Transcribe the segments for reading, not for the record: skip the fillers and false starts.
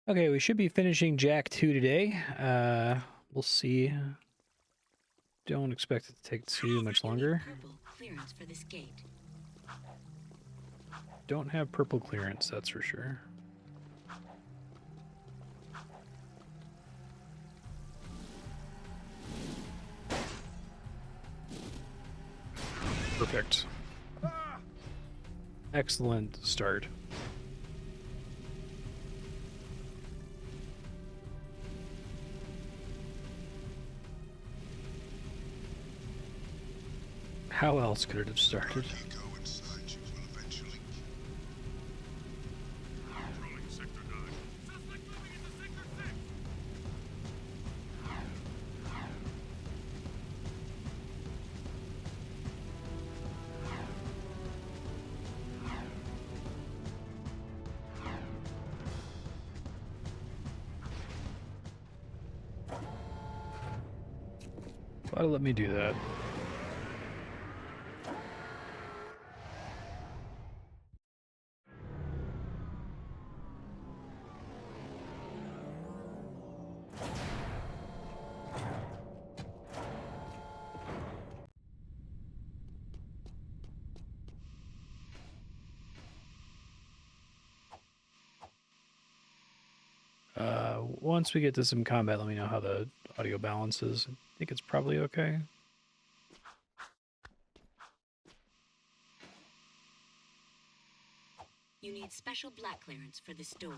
Okay, we should be finishing Jack 2 today. We'll see. Don't expect it to take too much longer. Purple clearance for this gate. Don't have purple clearance, that's for sure. Perfect. Excellent start. How else could it have started? Why let me do that? Once we get to some combat, let me know how the audio balance is. I think it's probably okay. You need special black clearance for this door.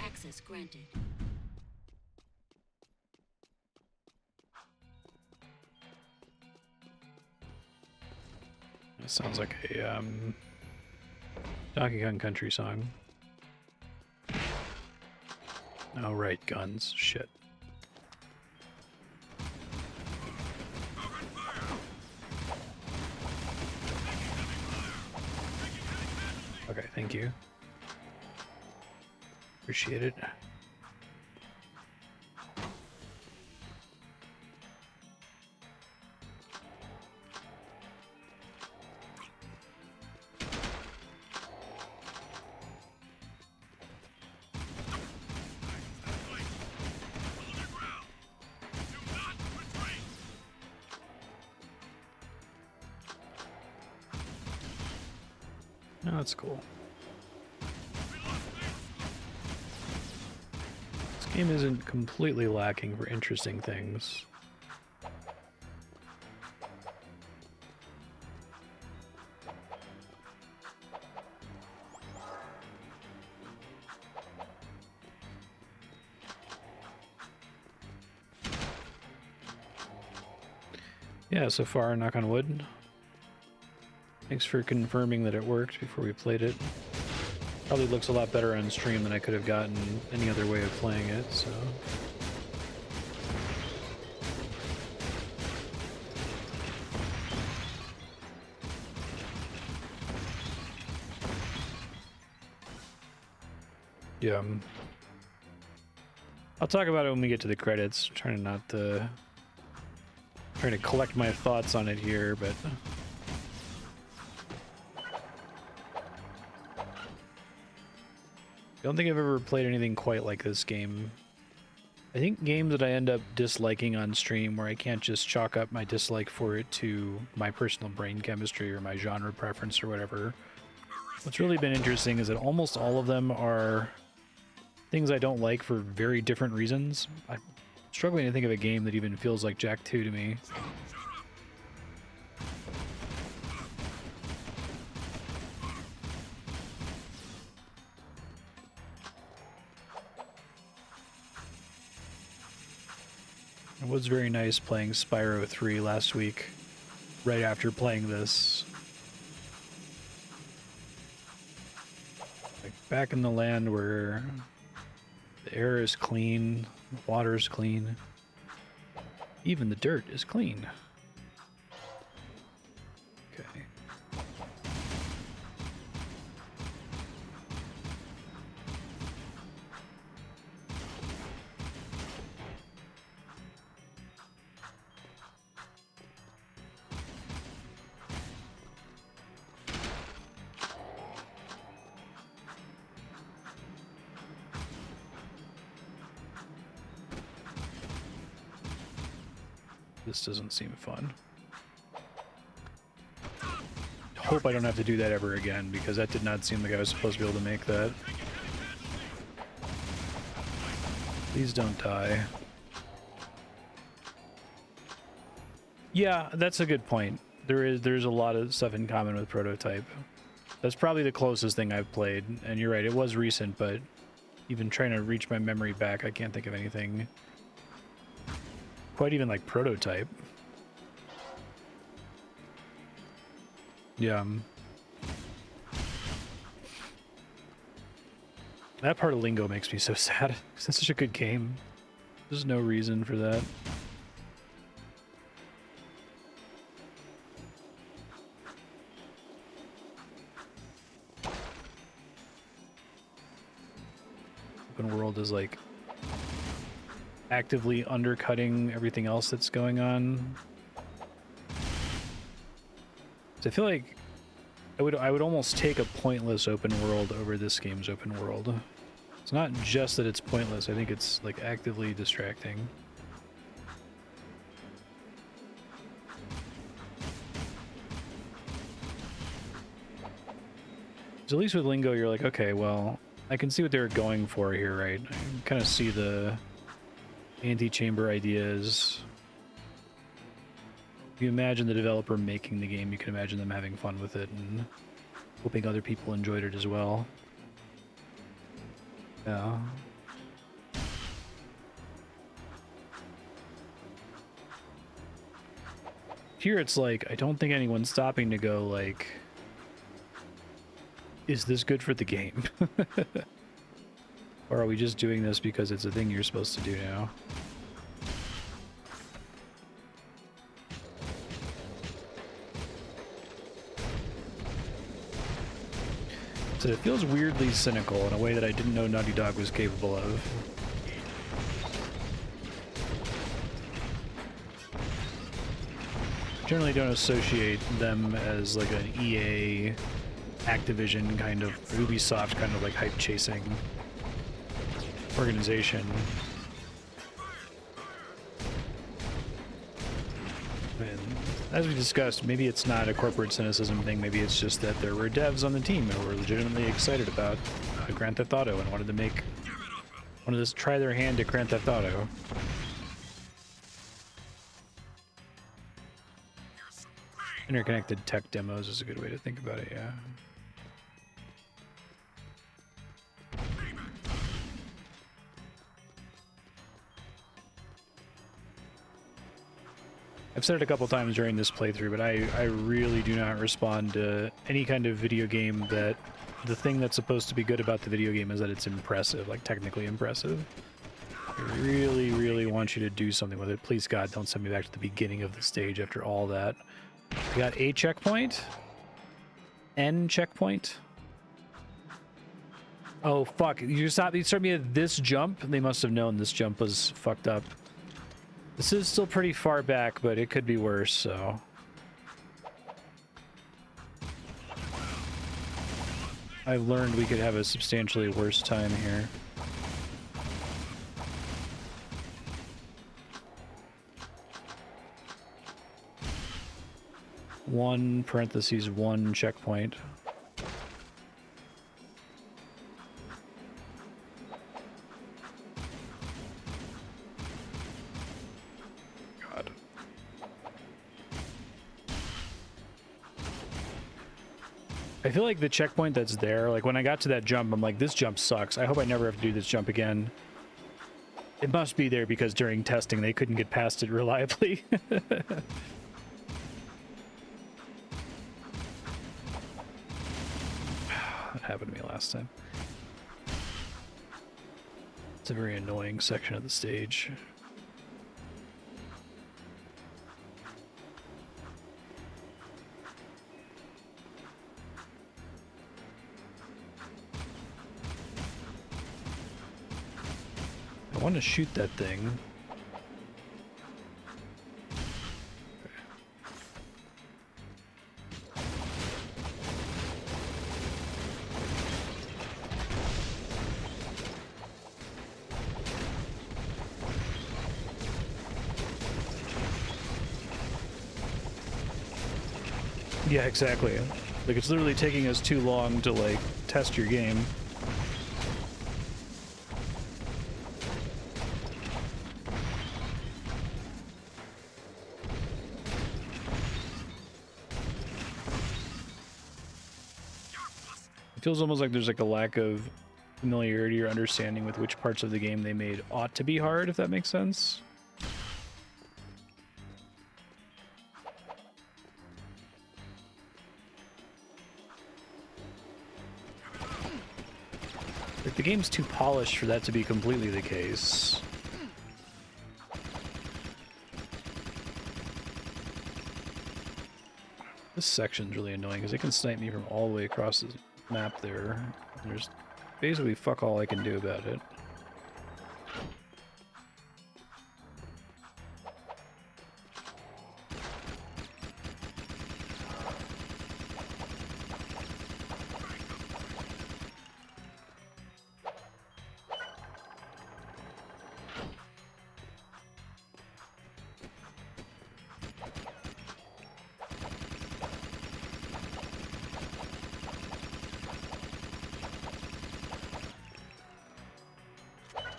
Access granted. That sounds like a Donkey Kong Country song. Oh, right, guns. Shit. Okay, thank you. Appreciate it. Oh, that's cool. This game isn't completely lacking for interesting things. Yeah, so far, knock on wood. Thanks for confirming that it worked before we played it. Probably looks a lot better on stream than I could have gotten any other way of playing it, so... Yeah. I'll talk about it when we get to the credits. Trying to collect my thoughts on it here, but... I don't think I've ever played anything quite like this game. I think games that I end up disliking on stream where I can't just chalk up my dislike for it to my personal brain chemistry or my genre preference or whatever. What's really been interesting is that almost all of them are things I don't like for very different reasons. I'm struggling to think of a game that even feels like Jak 2 to me. It was very nice playing Spyro 3 last week, right after playing this. Like, back in the land where the air is clean, the water is clean, even the dirt is clean. Okay. This doesn't seem fun. Hope I don't have to do that ever again, because that did not seem like I was supposed to be able to make that. Please don't die. Yeah, that's a good point. There's a lot of stuff in common with Prototype. That's probably the closest thing I've played, and you're right, it was recent, but even trying to reach my memory back, I can't think of anything quite even like Prototype. Yeah. That part of Lingo makes me so sad, because it's such a good game. There's no reason for that. Open world is like actively undercutting everything else that's going on. So I feel like I would almost take a pointless open world over this game's open world. It's not just that it's pointless, I think it's like actively distracting. So at least with Lingo you're like, okay, well, I can see what they were going for here, right? I can kind of see the anti-chamber ideas. If you imagine the developer making the game, you can imagine them having fun with it and hoping other people enjoyed it as well. Yeah. Here it's like, I don't think anyone's stopping to go like, is this good for the game? Or are we just doing this because it's a thing you're supposed to do now? So it feels weirdly cynical in a way that I didn't know Naughty Dog was capable of. Generally don't associate them as like an EA, Activision kind of, Ubisoft kind of like hype chasing organization. And as we discussed, maybe it's not a corporate cynicism thing, maybe it's just that there were devs on the team who were legitimately excited about Grand Theft Auto and wanted to try their hand at Grand Theft Auto. Interconnected tech demos is a good way to think about it, yeah. I've said it a couple times during this playthrough, but I really do not respond to any kind of video game that the thing that's supposed to be good about the video game is that it's impressive, like technically impressive. I really, really want you to do something with it. Please, God, don't send me back to the beginning of the stage after all that. We got a checkpoint. N checkpoint. Oh, fuck. You start me at this jump? They must have known this jump was fucked up. This is still pretty far back, but it could be worse, so... I've learned we could have a substantially worse time here. One parentheses, one checkpoint. God. I feel like the checkpoint that's there, like when I got to that jump, I'm like, this jump sucks. I hope I never have to do this jump again. It must be there because during testing they couldn't get past it reliably. That happened to me last time. It's a very annoying section of the stage. I want to shoot that thing. Yeah, exactly. Like, it's literally taking us too long to, like, test your game. It feels almost like there's, like, a lack of familiarity or understanding with which parts of the game they made ought to be hard, if that makes sense. Like, the game's too polished for that to be completely the case. This section's really annoying because it can snipe me from all the way across the map there. There's basically fuck all I can do about it.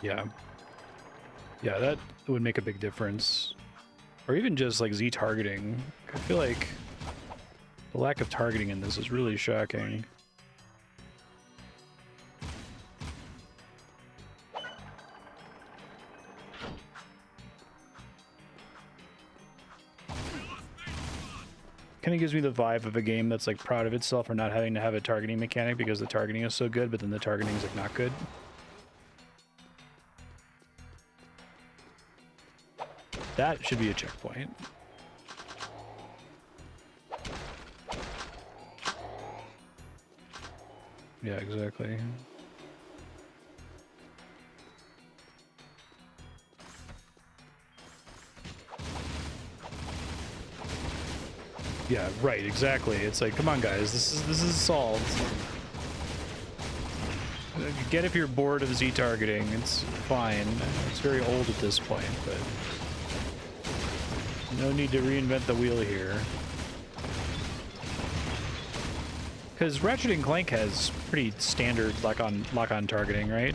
Yeah. Yeah, that would make a big difference. Or even just like Z targeting. I feel like the lack of targeting in this is really shocking. Kind of gives me the vibe of a game that's like proud of itself for not having to have a targeting mechanic because the targeting is so good, but then the targeting is like not good. That should be a checkpoint. Yeah, exactly. Yeah, right, exactly. It's like, come on guys, this is solved. Get if you're bored of Z targeting, it's fine. It's very old at this point, but no need to reinvent the wheel here. Because Ratchet and Clank has pretty standard lock-on targeting, right?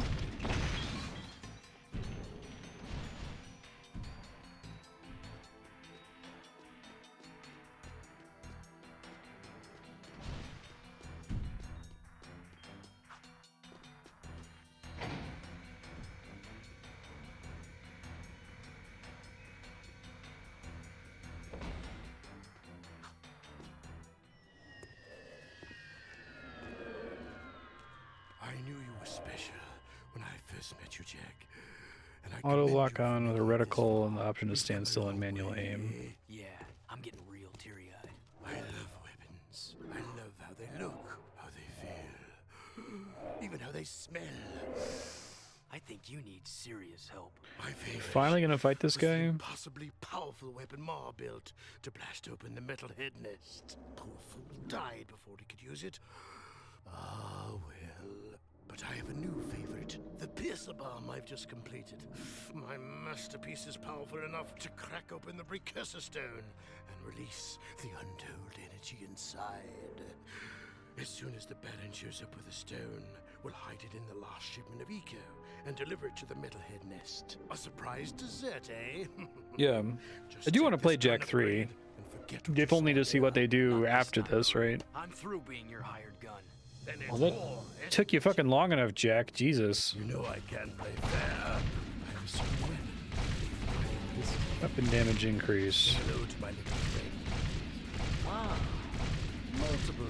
Auto lock on with a reticle and the option to stand still and manual aim. Yeah, I'm getting real teary-eyed. I love weapons. I love how they look, how they feel, even how they smell. I think you need serious help. My favorite. Finally gonna fight this was the guy? impossibly powerful weapon Ma built to blast open the metal head nest. Poor fool died before he could use it. Ah, well. But I have a new favorite, the piercer bomb I've just completed. My masterpiece is powerful enough to crack open the precursor stone and release the untold energy inside. As soon as the Baron shows up with the stone, we'll hide it in the last shipment of Eco and deliver it to the metalhead nest. A surprise dessert, eh? Yeah. I do want to play Jack 3. If only to see what they do after this, right? I'm through being your hired gun. Then it's Well, that war, eh? took you fucking long enough, Jack. Jesus. You know I can't play fair. I have a certain weapon. Weapon damage increase. Hello to my little friend. Ah, multiple.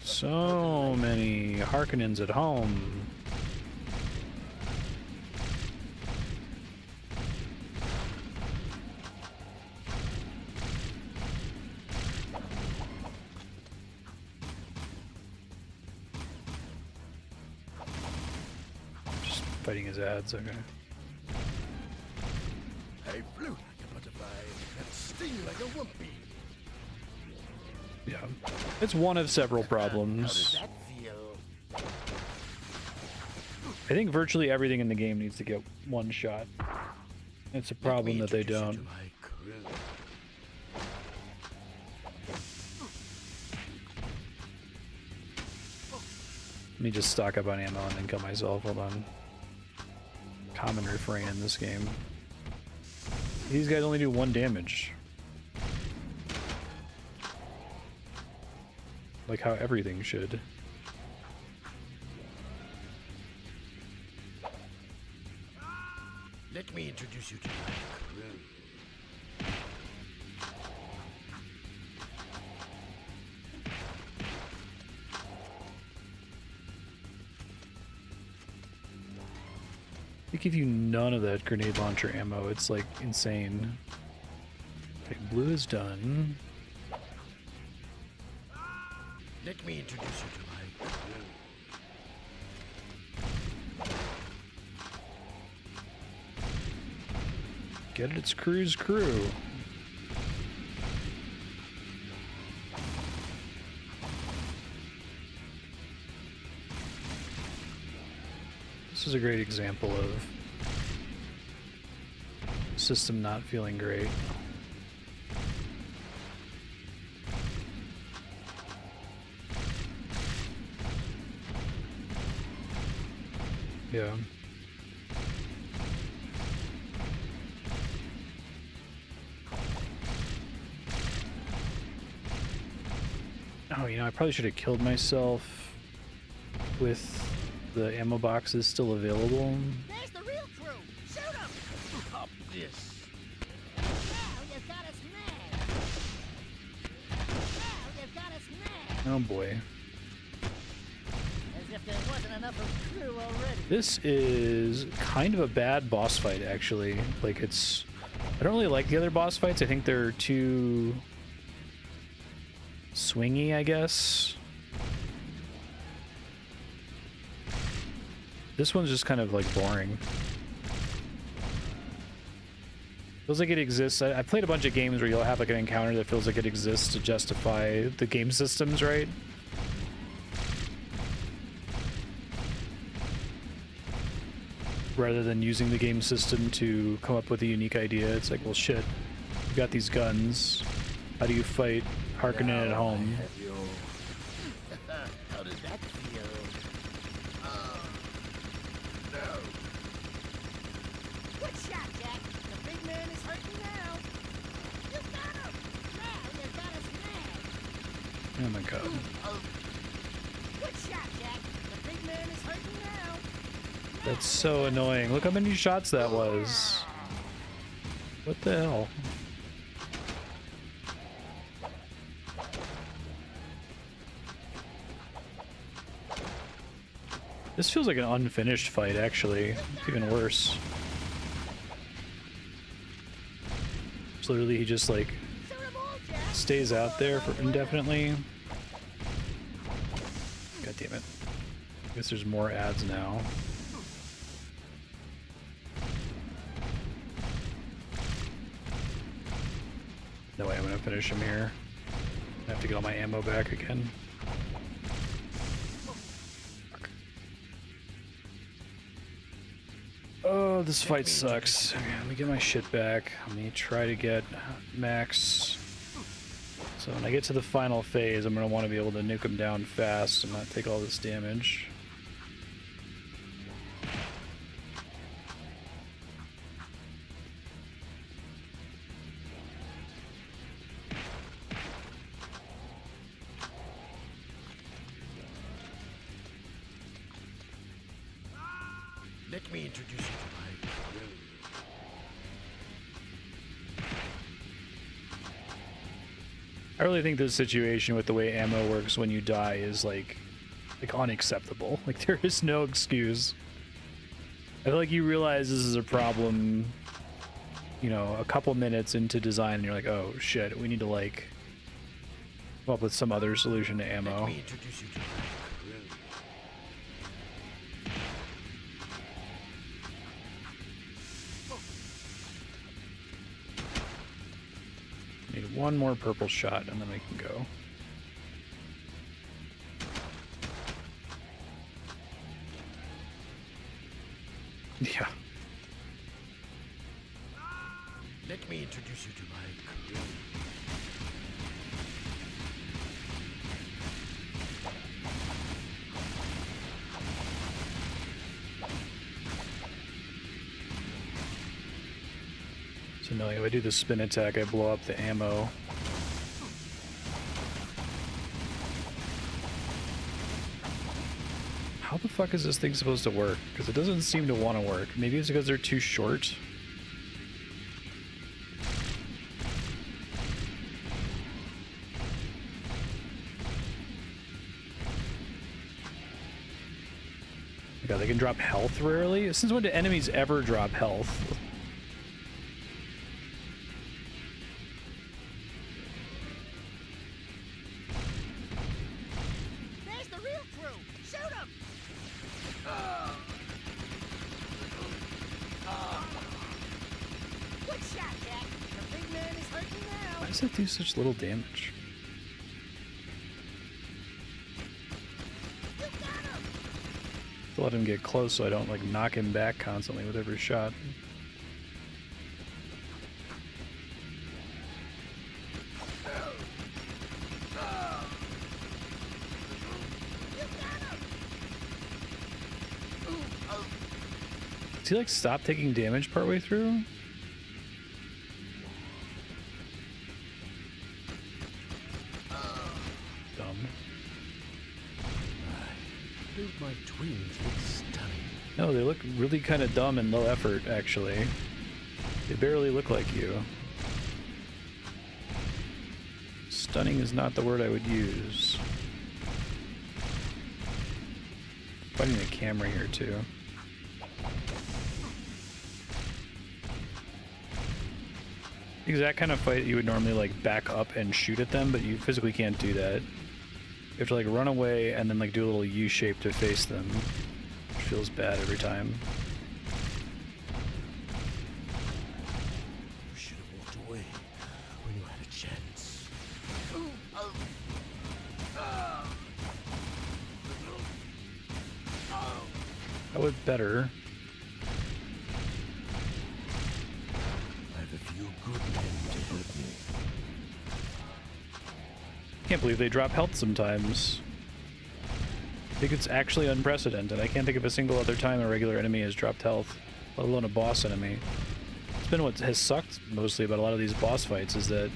So many Harkonnens at home. Just fighting his ads, okay. I flew like a butterfly and sting like a wumpy. Yeah. It's one of several How problems. does that feel? I think virtually everything in the game needs to get one shot. It's a problem that they Let me don't. introduce you to my crew. Let me just stock up on ammo and then kill myself. Hold on. Common refrain in this game. These guys only do 1 damage. Like how everything should. Let me introduce you to my Krew. They give you none of that grenade launcher ammo. It's like insane. Okay, blue is done. Let me introduce you to my Krew. Get it? It's Krew's crew. This is a great example of system not feeling great. Yeah. Oh, you know, I probably should have killed myself with the ammo boxes still available. There's the real Krew! Shoot him! Up this. Now you've got us mad! Now you've got us mad! Oh boy. As if there wasn't enough of Krew already. This is kind of a bad boss fight, actually. Like, it's... I don't really like the other boss fights. I think they're too... swingy, I guess. This one's just kind of like boring. Feels like it exists. I played a bunch of games where you'll have like an encounter that feels like it exists to justify the game systems, right? Rather than using the game system to come up with a unique idea. It's like, well, shit, you got these guns. How do you fight Harkonnen at home? How does that feel? No. Good shot, Jack! The big man is hurting now! You got him! Now you've got us mad! Oh my god. Good shot, Jack! The big man is hurting now! That's so annoying. Look how many shots that was. What the hell? This feels like an unfinished fight, actually. It's even worse. So literally he just like Shoot 'em all, Jack! stays out there for indefinitely. God damn it. I guess there's more ads now. No way I'm gonna finish him here. I have to get all my ammo back again. Fuck. Oh, this fight sucks. Okay, let me get my shit back. Let me try to get max. So when I get to the final phase, I'm gonna want to be able to nuke him down fast and not take all this damage. Let me introduce you to my Krew. I really think this situation with the way ammo works when you die is like unacceptable. Like there is no excuse. I feel like you realize this is a problem, you know, a couple minutes into design and you're like, oh shit, we need to like come up with some other solution to Let ammo. me introduce you to my Krew. Need one more purple shot and then we can go. Yeah. Let me introduce you to my Krew. It's annoying. If I do the spin attack, I blow up the ammo. How the fuck is this thing supposed to work? Because it doesn't seem to want to work. Maybe it's because they're too short. God, they can drop health rarely? Since when do enemies ever drop health? There's the real Krew! Shoot him! Good shot, Jack. The big man is hurting now. Why does it do such little damage? You got him! To let him get close so I don't like knock him back constantly with every shot. Does he like stop taking damage partway through? Dumb. Don't my twins look stunning? No, they look really kind of dumb and low effort, actually. They barely look like you. Stunning is not the word I would use. Fighting the camera here, too. Because that kind of fight, you would normally like back up and shoot at them, but you physically can't do that. You have to like run away and then like do a little U-shape to face them. Which feels bad every time. You should have walked away when you had a chance. That was better. I have a few good men to help me. Can't believe they drop health sometimes. I think it's actually unprecedented. I can't think of a single other time a regular enemy has dropped health, let alone a boss enemy. It's been what has sucked mostly about a lot of these boss fights is that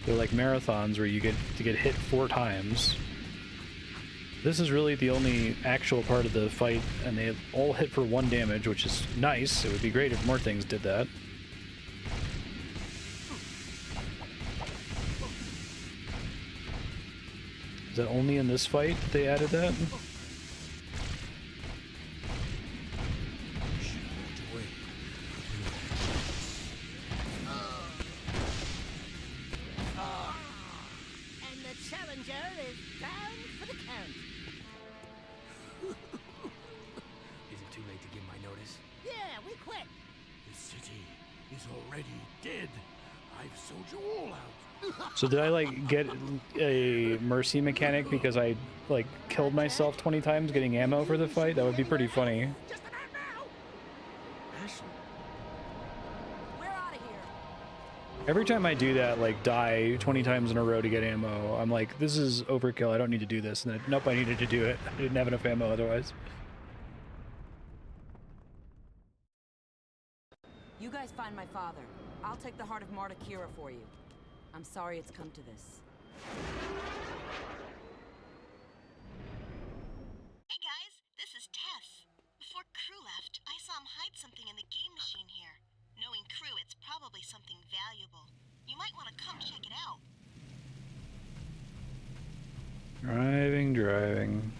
they're like marathons where you get to get hit 4 times. This is really the only actual part of the fight, and they all hit for 1 damage, which is nice. It would be great if more things did that. Is that only in this fight that they added that? You should have walked away when you had a chance. And the challenger is down for the count. Is it too late to give my notice? Yeah, we quit. The city is already dead. I've sold you all out. So did I like get a mercy mechanic because I like killed myself 20 times getting ammo for the fight? That would be pretty funny. Just about now. Ashley, We're out of here. Every time I do that, like die 20 times in a row to get ammo, I'm like, this is overkill. I don't need to do this. And then, nope, I needed to do it. I didn't have enough ammo otherwise. You guys find my father. I'll take the heart of Marta Keira for you. I'm sorry it's come to this. Hey guys, this is Tess. Before Krew left, I saw him hide something in the game machine here. Knowing Krew, it's probably something valuable. You might want to come check it out. Driving.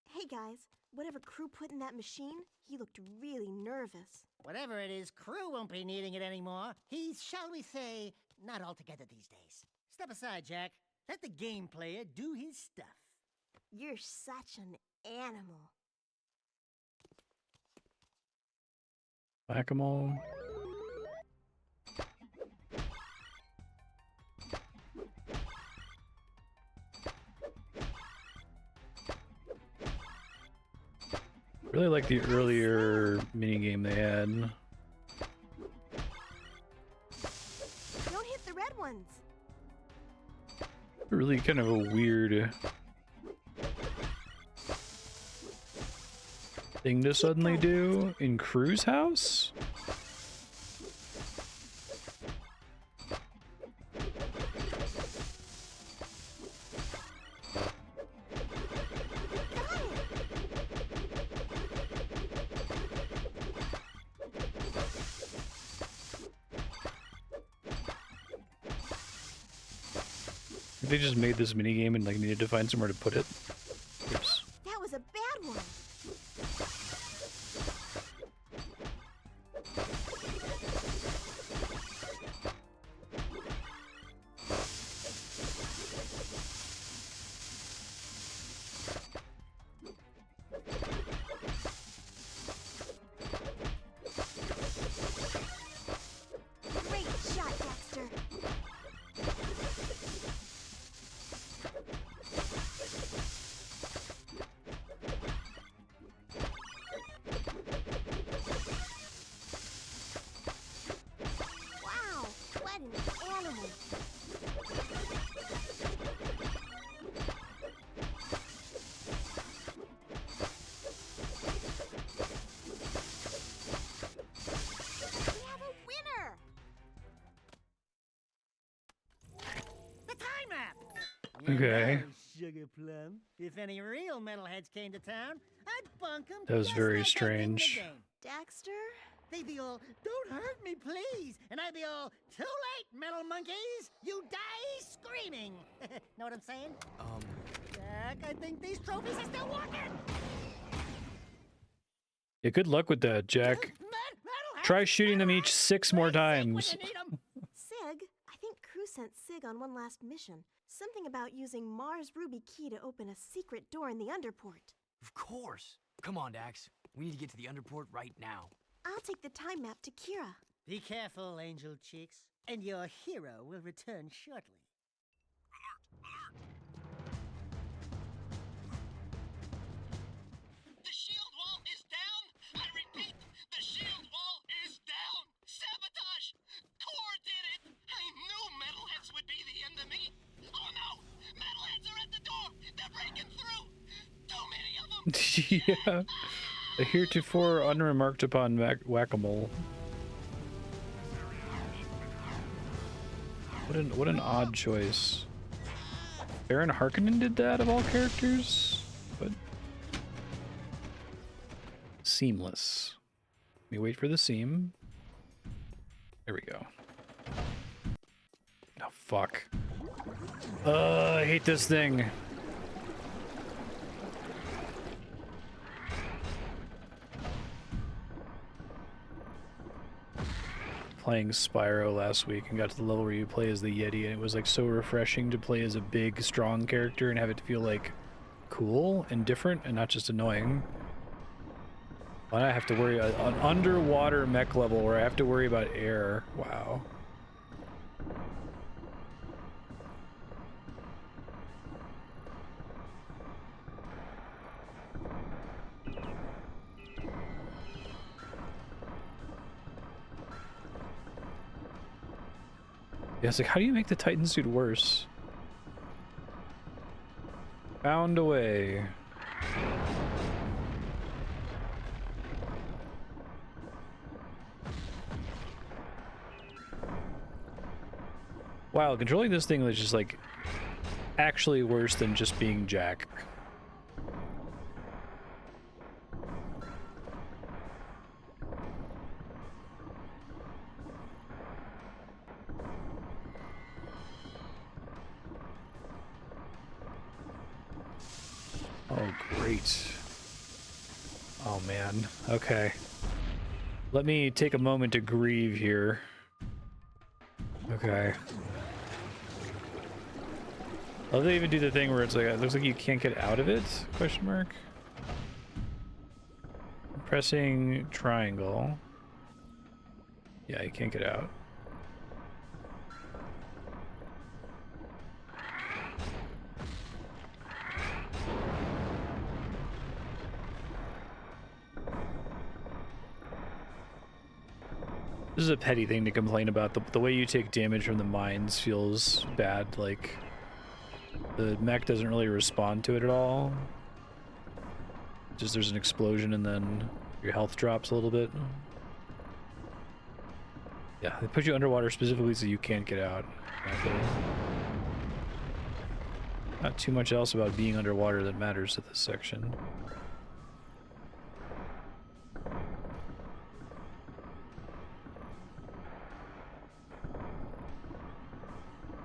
Hey guys, whatever Krew put in that machine, he looked really nervous. Whatever it is, Krew won't be needing it anymore. He's, shall we say, not altogether these days. Step aside, Jack. Let the game player do his stuff. You're such an animal. Whack-a-mole. Really like the earlier minigame they had. Don't hit the red ones. Really kind of a weird thing to suddenly do in Krew's house? They just made this minigame and like needed to find somewhere to put it. Oops. That was a bad one. Great shot, Dexter. Wow, what an animal. We have a winner. The time map! Okay. Now, Sugar Plum. If any real metalheads came to town, I'd bunk them. That was very strange. Dexter? They'd be all, don't hurt me, please. And I'd be all, too late, metal monkeys. You die screaming. Know what I'm saying? Jack, I think these trophies are still working. Yeah, good luck with that, Jack. Metalheads, Try shooting them each 6 more Where's Sig when times. you need 'em? Sig? I think Krew sent Sig on one last mission. Something about using Mars Ruby key to open a secret door in the underport. Of course. Come on, Dax. We need to get to the underport right now. I'll take the time map to Keira. Be careful, Angel Cheeks, and your hero will return shortly. The shield wall is down! I repeat, the shield wall is down! Sabotage! Core did it! I knew metalheads would be the enemy! Oh no! Metalheads are at the door! They're breaking through! Too many of them! Yeah. A heretofore unremarked upon whack-a-mole. What an odd choice. Baron Harkonnen did that of all characters? But seamless. Let me wait for the seam. There we go. Oh fuck. I hate this thing. Playing Spyro last week and got to the level where you play as the Yeti, and it was like so refreshing to play as a big, strong character and have it feel like cool and different and not just annoying. And I have to worry an underwater mech level where I have to worry about air. Wow. Yeah, it's like, how do you make the Titan suit worse? Found a way. Wow, controlling this thing was just like actually worse than just being Jack. Oh, great. Oh, man. Okay. Let me take a moment to grieve here. Okay. Oh, they even do the thing where it's like, it looks like you can't get out of it? Question mark. Pressing triangle. Yeah, you can't get out. This is a petty thing to complain about. The way you take damage from the mines feels bad. Like, the mech doesn't really respond to it at all. Just there's an explosion and then your health drops a little bit. Yeah, they put you underwater specifically so you can't get out. Not too much else about being underwater that matters at this section.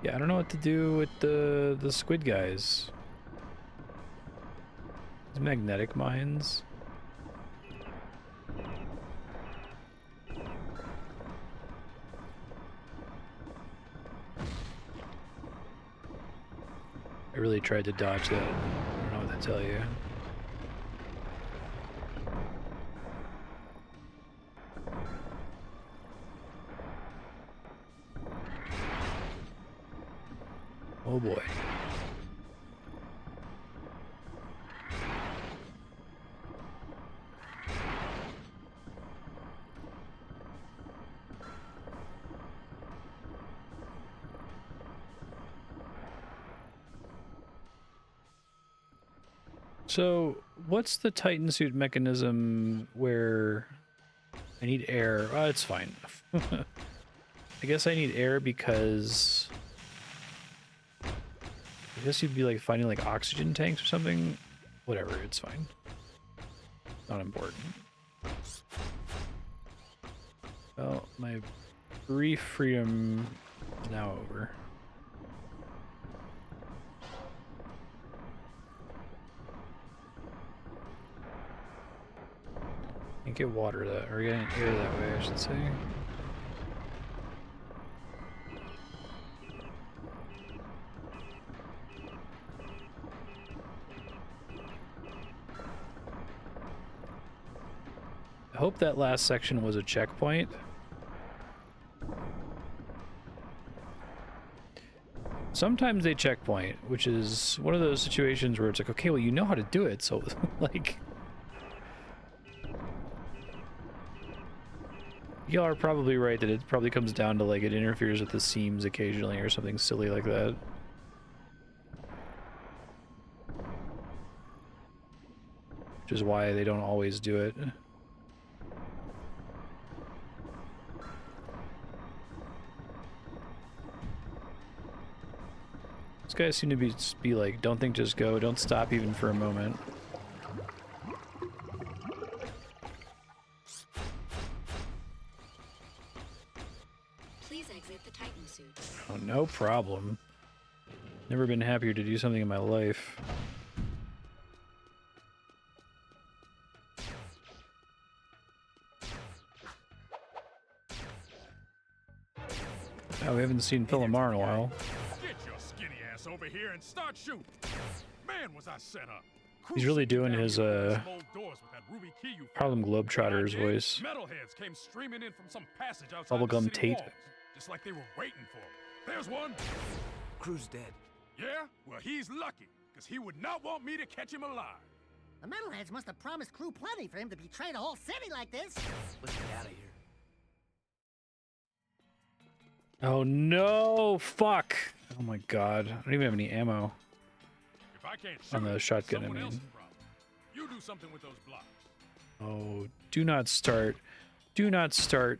Yeah, I don't know what to do with the squid guys. These magnetic mines. I really tried to dodge that. I don't know what to tell you. Oh boy. So, what's the Titan suit mechanism where I need air? Oh, it's fine. I guess I need air because I guess you'd be like finding like oxygen tanks or something. Whatever, it's fine. Not important. Well, my brief freedom is now over. Can't get water that, or getting air that way, I should say. I hope that last section was a checkpoint. Sometimes they checkpoint, which is one of those situations where it's like, okay, well, you know how to do it, so like... Y'all are probably right that it probably comes down to like it interferes with the seams occasionally or something silly like that. Which is why they don't always do it. These guys seem to be like, don't think, just go, don't stop even for a moment. Oh, no problem. Never been happier to do something in my life. Oh, we haven't seen Philomar in a while. Get your skinny ass over here and start shooting. Man, was I set up. He's really doing his Harlem Globetrotters voice. Metalheads came streaming in from some passage outside Bubblegum the city Tate. walls, just like they were waiting for him. There's one. Krew's dead. Yeah? Well, he's lucky, because he would not want me to catch him alive. The metalheads must have promised Krew plenty for him to betray the whole city like this. Let's get out of here. Oh no! Fuck! Oh my god. I don't even have any ammo. If I can't shoot On the shotgun, I someone mean. else's problem. You do something with those blocks. Oh, do not start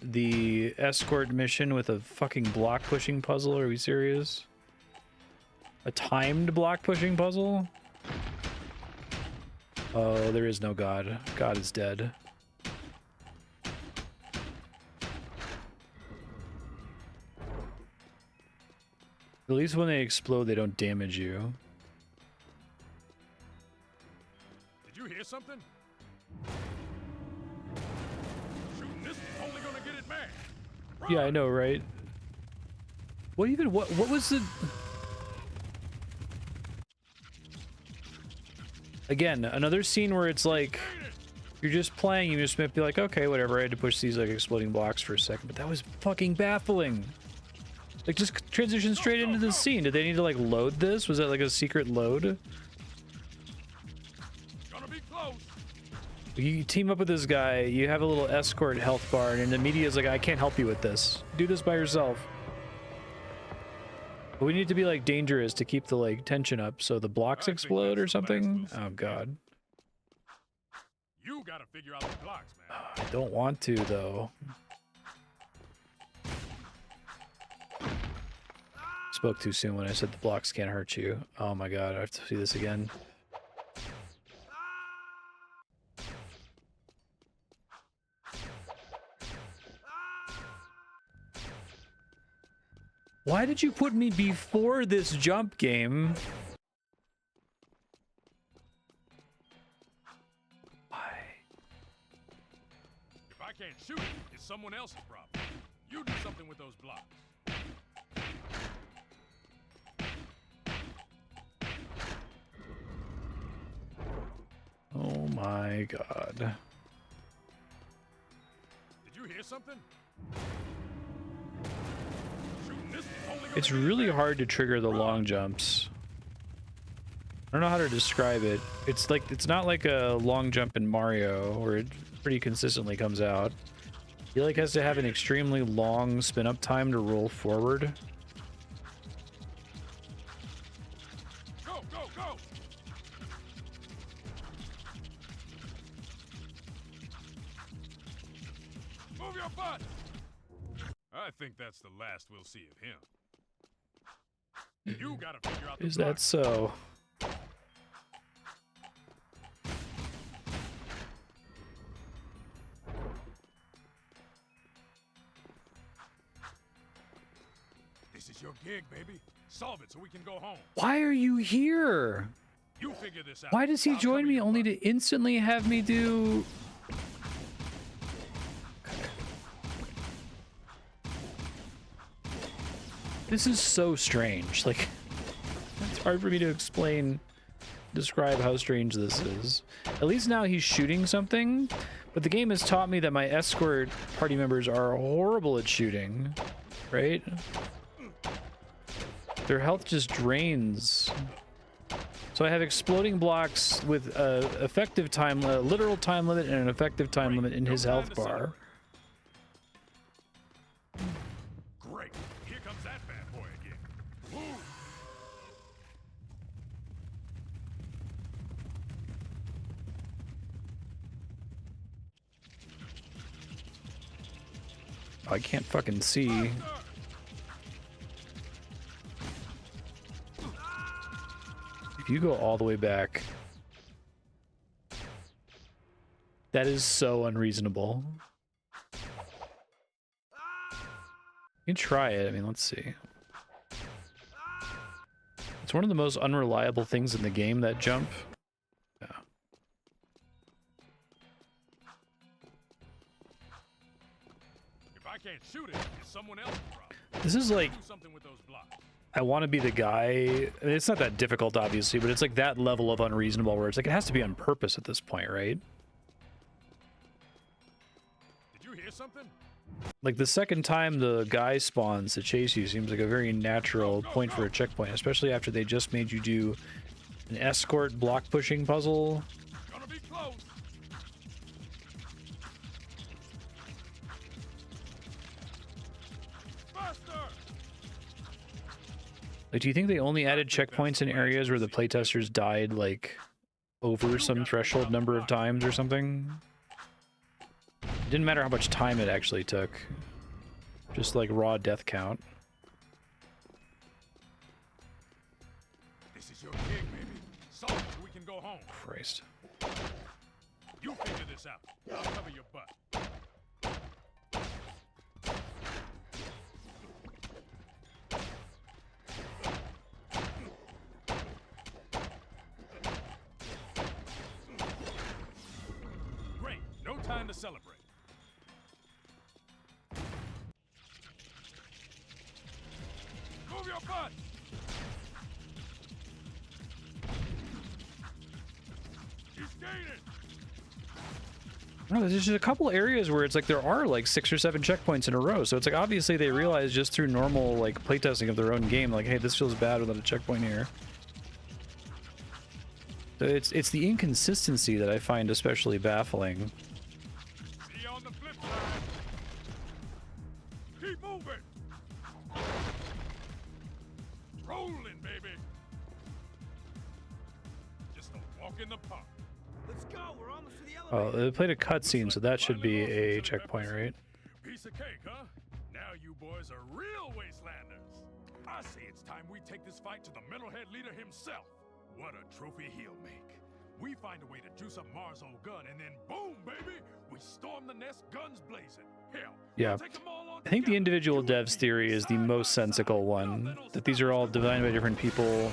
the escort mission with a fucking block pushing puzzle. Are we serious? A timed block pushing puzzle? Oh, there is no God. God is dead. At least when they explode, they don't damage you. Did you hear something? Shooting this is only gonna get it mad. Yeah, I know, right? What was the... Again, another scene where it's like, you're just playing, you just might be like, okay, whatever, I had to push these like exploding blocks for a second, but that was fucking baffling. Like, just transition straight into the scene. Did they need to like load this? Was that like a secret load? Gonna be close. You team up with this guy, you have a little escort health bar, and the media is like, I can't help you with this. Do this by yourself. But we need to be like dangerous to keep the like tension up so the blocks explode or something. Oh god. You gotta figure out the blocks, man. I don't want to though. Spoke too soon when I said the blocks can't hurt you. Oh my god, I have to see this again. Why did you put me before this jump game? Why? If I can't shoot it, it's someone else's problem. You do something with those blocks. Oh my god. Did you hear something? It's really hard to trigger the long jumps. I don't know how to describe it. It's like, it's not like a long jump in Mario where it pretty consistently comes out. He like has to have an extremely long spin up time to roll forward. Go, go, go! Move your butt! I think that's the last we'll see of him. You gotta figure out the Is that blocks. so? This is your gig, baby. Solve it so we can go home. Why are you here? You figure this out. Why does he I'll join cover me your only butt. to instantly have me do... This is so strange. Like, it's hard for me to describe how strange this is. At least now he's shooting something, but the game has taught me that my escort party members are horrible at shooting, right? Their health just drains. So I have exploding blocks with a effective time, a literal time limit and an effective time limit in his health bar. Great. Here comes that bad boy again. Move. I can't fucking see. If you go all the way back, that is so unreasonable. You can try it. I mean, let's see. It's one of the most unreliable things in the game, that jump. Yeah. If I can't shoot it, it's someone else's problem. This is like, Do something with those blocks. I want to be the guy. I mean, it's not that difficult, obviously, but it's like that level of unreasonable where it's like it has to be on purpose at this point, right? Did you hear something? Like the second time the guy spawns to chase you seems like a very natural point for a checkpoint, especially after they just made you do an escort block pushing puzzle. Gonna be close. Faster! Like, do you think they only added checkpoints in areas where the playtesters died like over some threshold number of times or something? It didn't matter how much time it actually took. Just like raw death count. This is your gig, baby. Solve it so we can go home. Christ. You figure this out. I'll cover your butt. Great. No time to celebrate. Move your butt! He's gaining! No, there's just a couple areas where it's like there are like 6 or 7 checkpoints in a row. So it's like obviously they realize just through normal like playtesting of their own game, like, hey, this feels bad without a checkpoint here. So it's the inconsistency that I find especially baffling. See you on the flip side. Keep moving. Rolling, baby. Just a walk in the park. Let's go. We're almost to the elevator. Oh, they played a cutscene, so that should be a checkpoint, right? Piece of cake, huh? Now you boys are real wastelanders. I say it's time we take this fight to the metalhead leader himself. What a trophy he'll make. We find a way to juice up Mars' old gun, and then boom, baby, we storm the nest, guns blazing. Hell, Yeah. take 'em all on I think the together. individual devs theory is the most sensical one. That these are all designed by different people.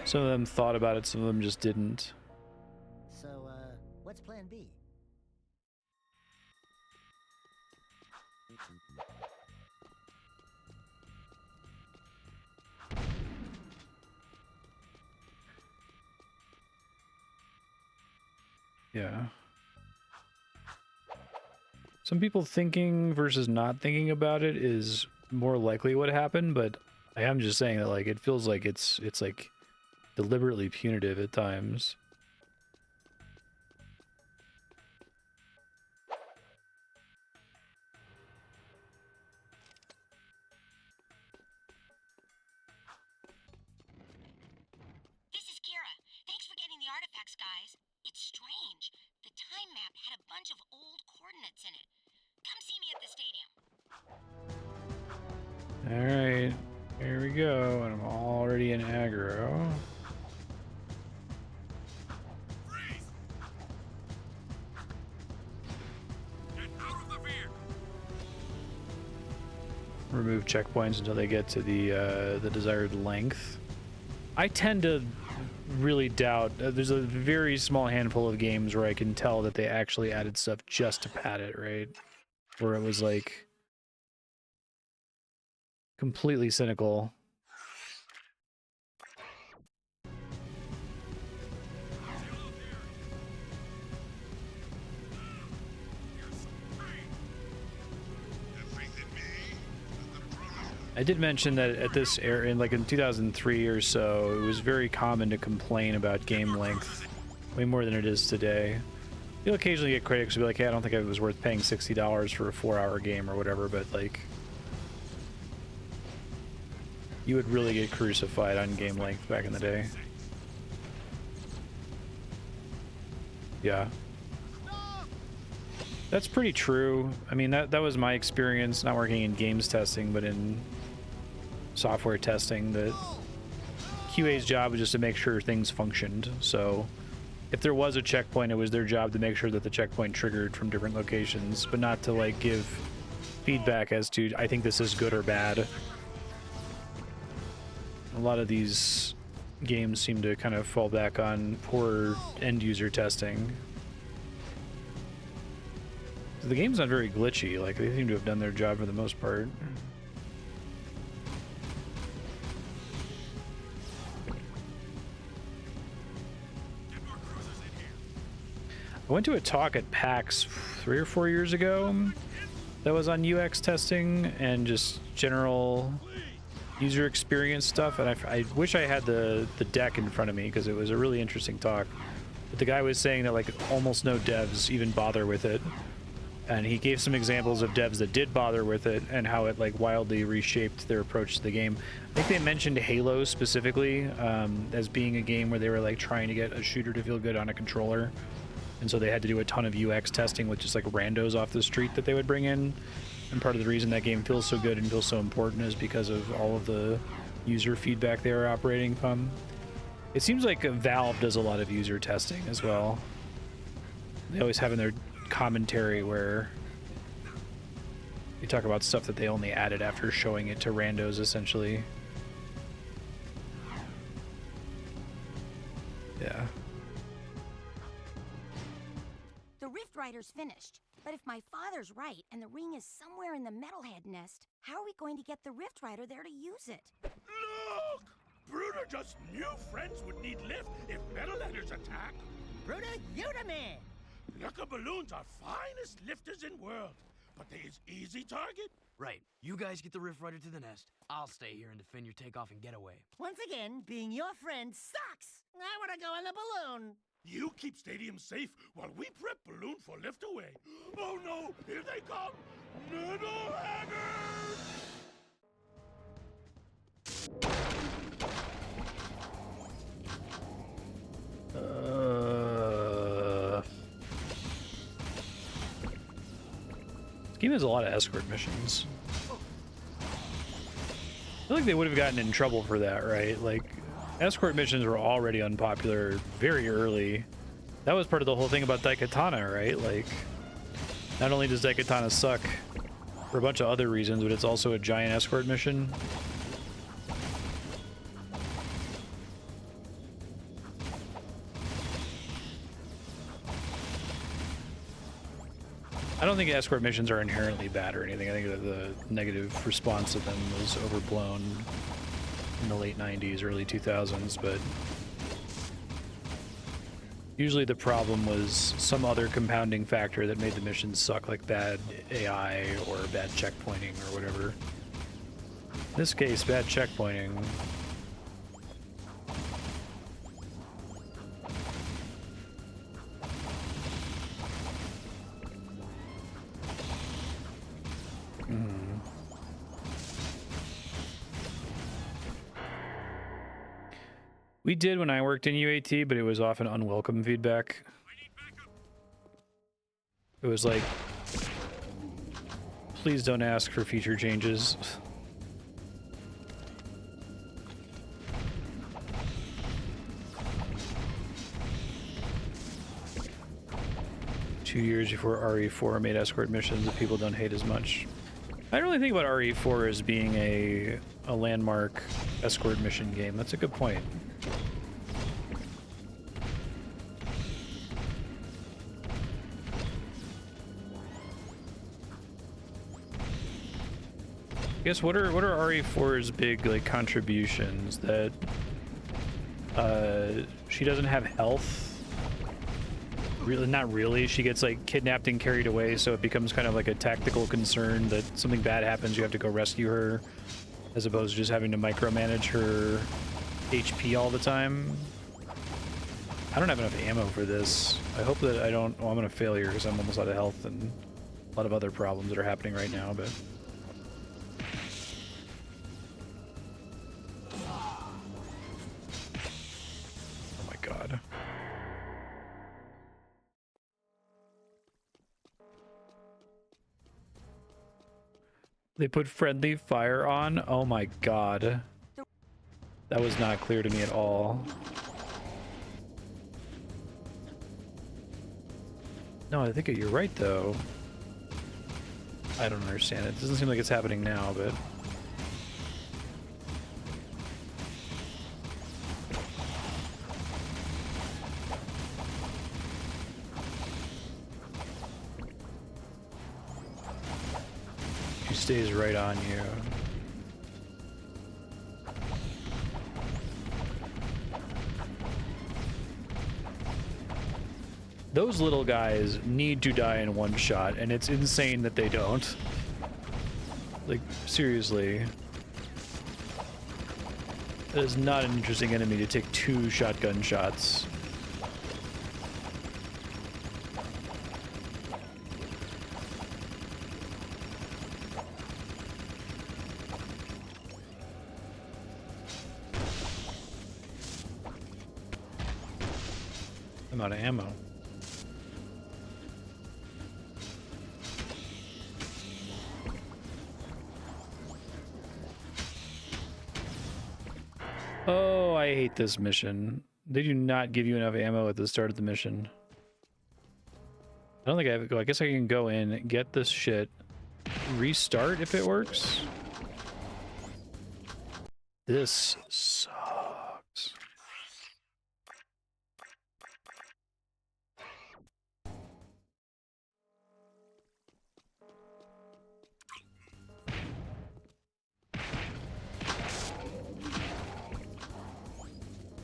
Some of them thought about it, some of them just didn't. So, what's plan B? Yeah. Some people thinking versus not thinking about it is more likely what happened, but I am just saying that like it feels like it's like deliberately punitive at times. This is Keira. Thanks for getting the artifacts, guys. It's strange. The time map had a bunch of old coordinates in it. Come see me at the stadium. Alright, here we go, and I'm already in aggro. Freeze! Get out of the vehicle! Remove checkpoints until they get to the desired length. I tend to really doubt. There's a very small handful of games where I can tell that they actually added stuff just to pad it, right? Where it was like completely cynical. I did mention that at this era, in 2003 or so, it was very common to complain about game length, way more than it is today. You'll occasionally get critics who be like, "Hey, I don't think it was worth paying $60 for a 4-hour game or whatever," but like, you would really get crucified on game length back in the day. Yeah. That's pretty true. I mean, that was my experience, not working in games testing, but in software testing, that QA's job was just to make sure things functioned. So if there was a checkpoint, it was their job to make sure that the checkpoint triggered from different locations, but not to like give feedback as to, I think this is good or bad. A lot of these games seem to kind of fall back on poor end user testing. The game's not very glitchy, like they seem to have done their job for the most part. I went to a talk at PAX 3 or 4 years ago that was on UX testing and just general user experience stuff, and I wish I had the deck in front of me because it was a really interesting talk. But the guy was saying that like almost no devs even bother with it, and he gave some examples of devs that did bother with it and how it like wildly reshaped their approach to the game. I think they mentioned Halo specifically as being a game where they were like trying to get a shooter to feel good on a controller, and so they had to do a ton of UX testing with just like randos off the street that they would bring in. And part of the reason that game feels so good and feels so important is because of all of the user feedback they were operating from. It seems like Valve does a lot of user testing as well. They always have in their commentary where they talk about stuff that they only added after showing it to randos, essentially. Yeah. The Rift Rider's finished. But if my father's right and the ring is somewhere in the Metalhead nest, how are we going to get the Rift Rider there to use it? Look! Bruder just knew friends would need lift if metalheaders attack. Bruder, you the man! Yucca balloons are finest lifters in world. but they is easy target. Right. You guys get the Rift Rider to the nest. I'll stay here and defend your takeoff and getaway. Once again, being your friend sucks. I want to go in the balloon. You keep stadium safe while we prep balloon for lift away. Oh no, here they come! Metal Haggard! This game has a lot of escort missions. I feel like they would have gotten in trouble for that, right? Like, escort missions were already unpopular very early. That was part of the whole thing about Daikatana, right? Like, not only does Daikatana suck for a bunch of other reasons, but it's also a giant escort mission. I don't think escort missions are inherently bad or anything. I think that the negative response to them was overblown in the late 90s, early 2000s, but usually the problem was some other compounding factor that made the missions suck, like bad AI or bad checkpointing or whatever. In this case, bad checkpointing. We did when I worked in UAT, but it was often unwelcome feedback. It was like, please don't ask for feature changes. Years before RE4 made escort missions that people don't hate as much. I don't really think about RE4 as being a landmark escort mission game. That's a good point. I guess what are RE4's big like contributions? That she doesn't have health. Really, not really. She gets like kidnapped and carried away, so it becomes kind of like a tactical concern that something bad happens, you have to go rescue her, as opposed to just having to micromanage her HP all the time. I don't have enough ammo for this. I hope that I don't... Oh, I'm gonna fail here because I'm almost out of health and a lot of other problems that are happening right now, but... Oh my god. They put friendly fire on? Oh my god. That was not clear to me at all. No, I think you're right though. I don't understand it. It doesn't seem like it's happening now, but... stays right on you. Those little guys need to die in one shot, and it's insane that they don't. Like, seriously. That is not an interesting enemy to take 2 shotgun shots. I'm out of ammo. Oh, I hate this mission. They do not give you enough ammo at the start of the mission. I don't think I have to go. I guess I can go in, get this shit, restart if it works. This sucks.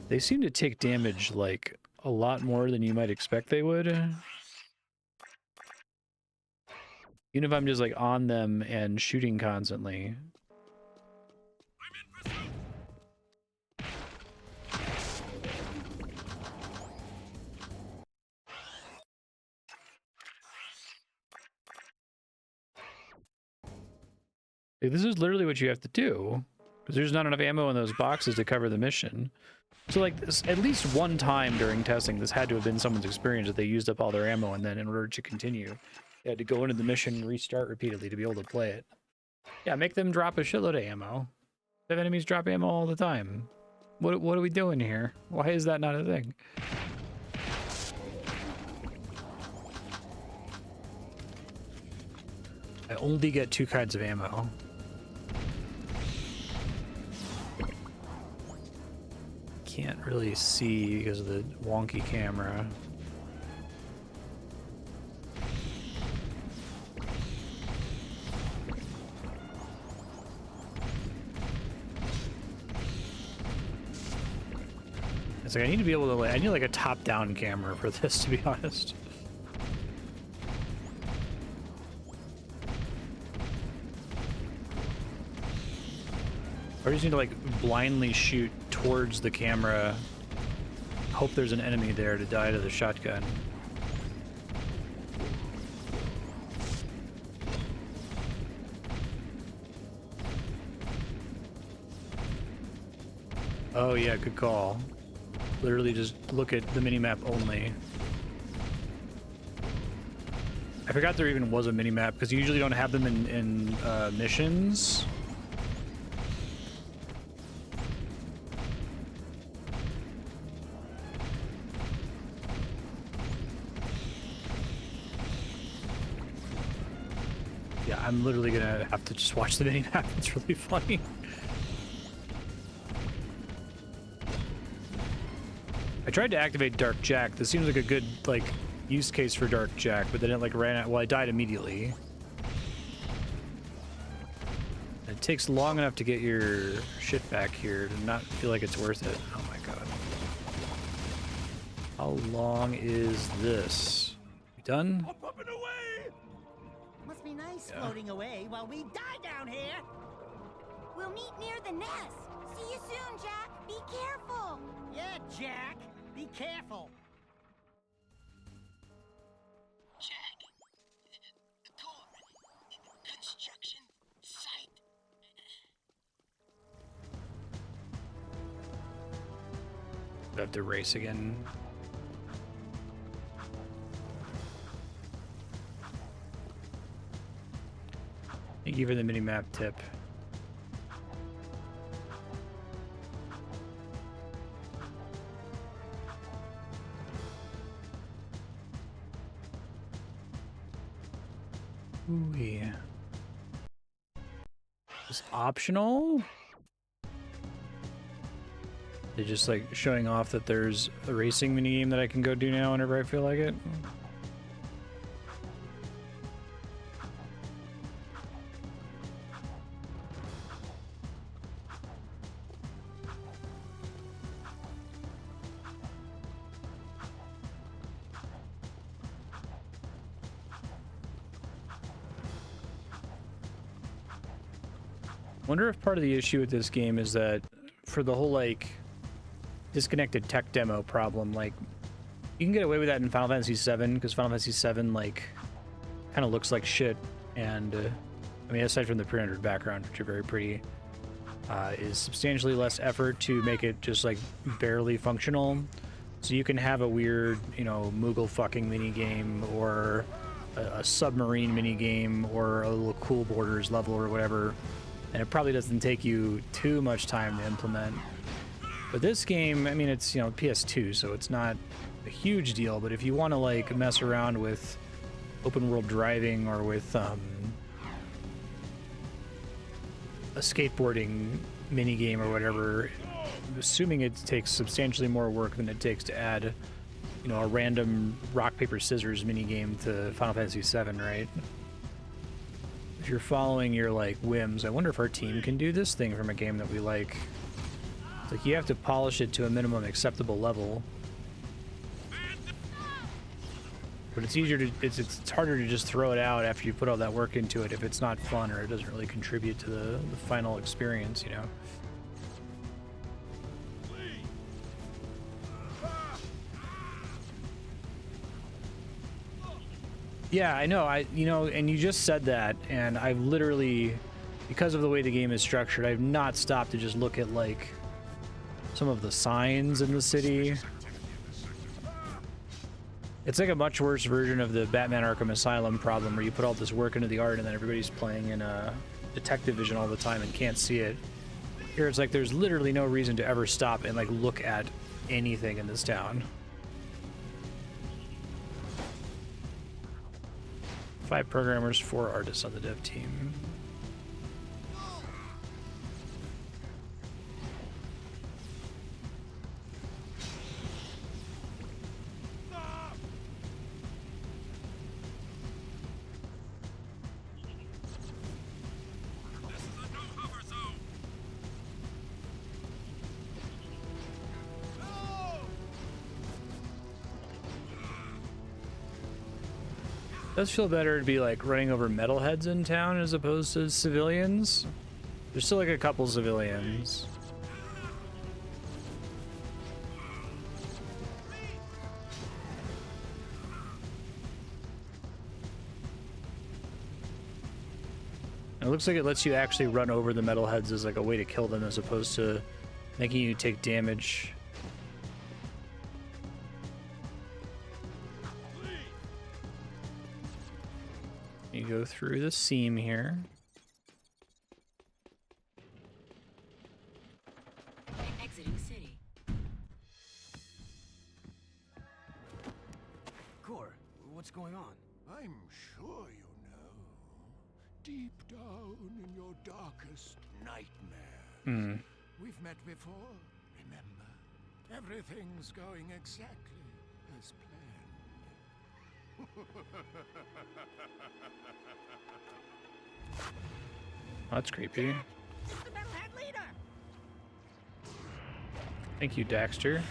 They seem to take damage, like, a lot more than you might expect they would. Even if I'm just like on them and shooting constantly. Like, this is literally what you have to do, because there's not enough ammo in those boxes to cover the mission. So like this, at least one time during testing, this had to have been someone's experience that they used up all their ammo, and then in order to continue, they had to go into the mission and restart repeatedly to be able to play it. Yeah, make them drop a shitload of ammo. Have enemies drop ammo all the time. What are we doing here? Why is that not a thing? I only get 2 kinds of ammo. Can't really see because of the wonky camera. It's like I need to be able to, I need like a top-down camera for this, to be honest. Or I just need to like blindly shoot towards the camera, hope there's an enemy there to die to the shotgun. Oh yeah, good call. Literally just look at the minimap only. I forgot there even was a minimap, because you usually don't have them in missions. Yeah, I'm literally gonna have to just watch the minimap. It's really funny. I tried to activate Dark Jack. This seems like a good, like, use case for Dark Jack, but then it, like, ran out. Well, I died immediately. It takes long enough to get your shit back here to not feel like it's worth it. Oh my god. How long is this? You done? I'm pumping away! Must be nice floating away while we die down here. We'll meet near the nest. See you soon, Jack. Be careful. Yeah, Jack. Be careful. Jack. Core. Construction site. I have to race again. Thank you for the minimap tip. Ooh, yeah. It's optional? They're just like showing off that there's a racing minigame that I can go do now whenever I feel like it. Wonder if part of the issue with this game is that for the whole like disconnected tech demo problem, like you can get away with that in Final Fantasy VII because Final Fantasy VII like kind of looks like shit, and I mean aside from the pre-rendered background, which are very pretty, is substantially less effort to make it just like barely functional. So you can have a weird, you know, Moogle fucking mini game or a submarine mini game or a little Cool Borders level or whatever. And it probably doesn't take you too much time to implement. But this game, I mean, it's, you know, PS2, so it's not a huge deal, but if you want to, like, mess around with open world driving or with a skateboarding minigame or whatever, assuming it takes substantially more work than it takes to add, you know, a random rock, paper, scissors minigame to Final Fantasy VII, right? If you're following your, like, whims, I wonder if our team can do this thing from a game that we like. It's like you have to polish it to a minimum acceptable level. But it's easier to it's harder to just throw it out after you put all that work into it if it's not fun or it doesn't really contribute to the final experience, you know. Yeah, I know. And you just said that, and I've literally, because of the way the game is structured, I've not stopped to just look at like some of the signs in the city. It's like a much worse version of the Batman Arkham Asylum problem where you put all this work into the art and then everybody's playing in detective vision all the time and can't see it. Here it's like there's literally no reason to ever stop and like look at anything in this town. 5 programmers, 4 artists on the dev team. It does feel better to be like running over metalheads in town as opposed to civilians. There's still like a couple civilians. It looks like it lets you actually run over the metalheads as like a way to kill them as opposed to making you take damage. You go through the seam here. Exiting city. Core, what's going on? I'm sure you know. Deep down in your darkest nightmares. We've met before, remember? Everything's going exactly as planned. That's creepy. It's the metalhead leader. Thank you, Daxter.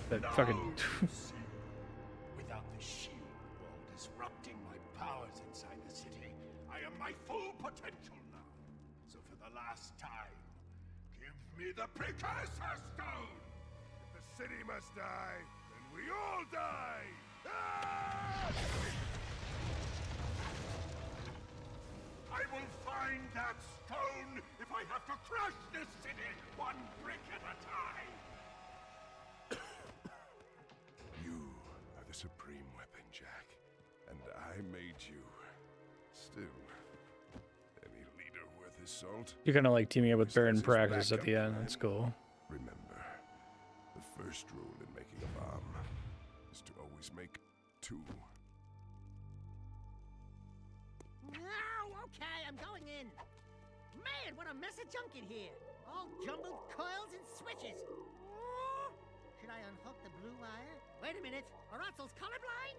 That fucking. Without the shield wall disrupting my powers inside the city, I am my full potential now. So for the last time, give me the precursor stone. If the city must die, then we all die. Ah! I will find that stone if I have to crush this city one brick at a time. You are the supreme weapon, Jack, and I made you. Still, any leader worth his salt? You're kind of like teaming up with Baron Praxis at the end. That's cool. Remember, the first rule in making a bomb is to always make 2. Oh, okay, I'm going in. Man, what a mess of junk in here. All jumbled coils and switches. Should I unhook the blue wire? Wait a minute, are Otzel's colorblind?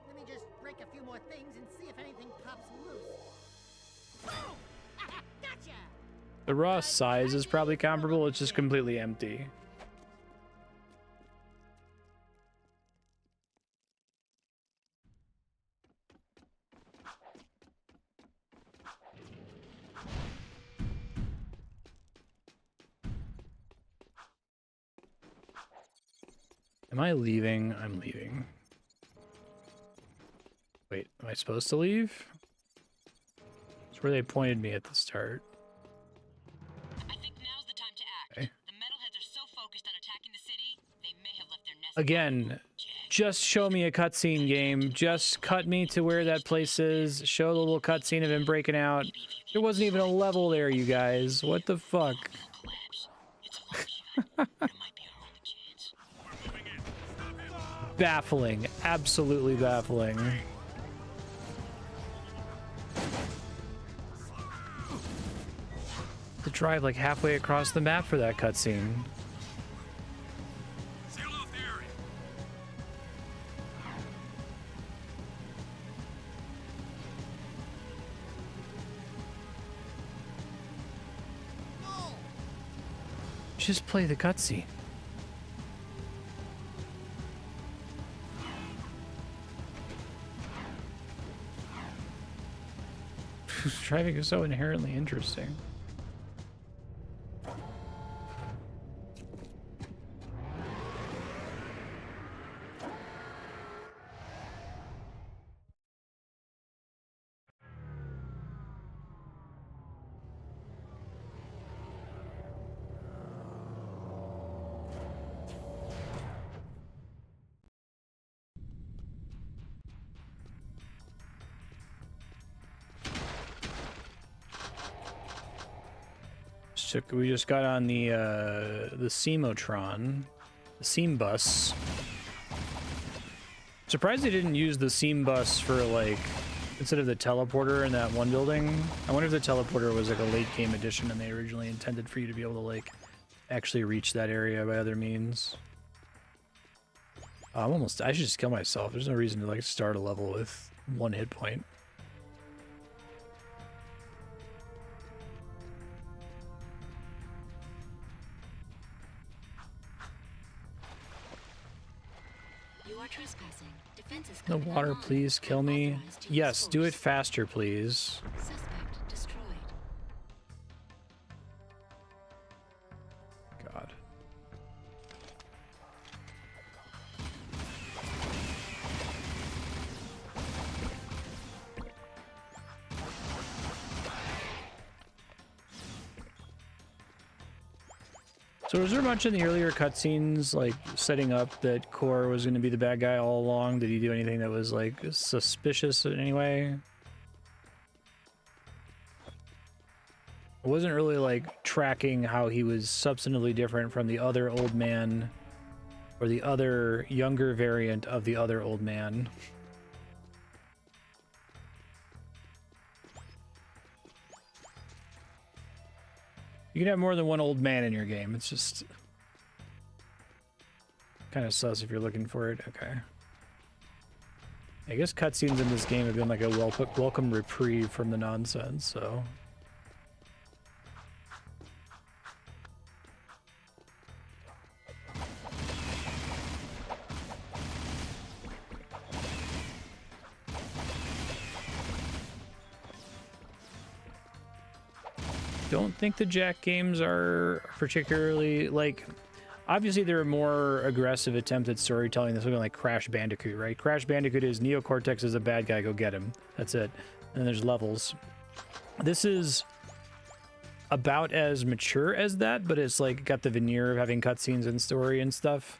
Let me just break a few more things and see if anything pops loose. Boom! Gotcha! The raw size is probably comparable, it's just completely empty. Am I leaving? I'm leaving. Wait, am I supposed to leave? It's where they pointed me at the start. I think now's the time to act. Okay. The metalheads are so focused on attacking the city, they may have left their nest. Again, just show me a cutscene game. Just cut me to where that place is. Show the little cutscene of him breaking out. There wasn't even a level there, you guys. What the fuck? Baffling. Absolutely baffling. To drive like halfway across the map for that cutscene. Seal off the area. Just play the cutscene. traffic is so inherently interesting. We just got on the Seamotron, the Seam Bus. Surprised they didn't use the Seam Bus for, like, instead of the teleporter in that one building. I wonder if the teleporter was like a late game addition and they originally intended for you to be able to, like, actually reach that area by other means. I should just kill myself. There's no reason to, like, start a level with 1 hit point. The water, please kill me. Yes, do it faster, please. Suspect destroyed. God. So was there much in the earlier cutscenes, like, setting up that Core was going to be the bad guy all along? Did he do anything that was, like, suspicious in any way? I wasn't really, like, tracking how he was substantively different from the other old man, or the other younger variant of the other old man. You can have more than one old man in your game. It's just kind of sus if you're looking for it. Okay. I guess cutscenes in this game have been like a welcome reprieve from the nonsense, so... Don't think the Jack games are particularly, like, obviously they're a more aggressive attempt at storytelling than something like Crash Bandicoot, right? Crash Bandicoot is Neo Cortex is a bad guy, go get him. That's it. And there's levels. This is about as mature as that, but it's like got the veneer of having cutscenes and story and stuff.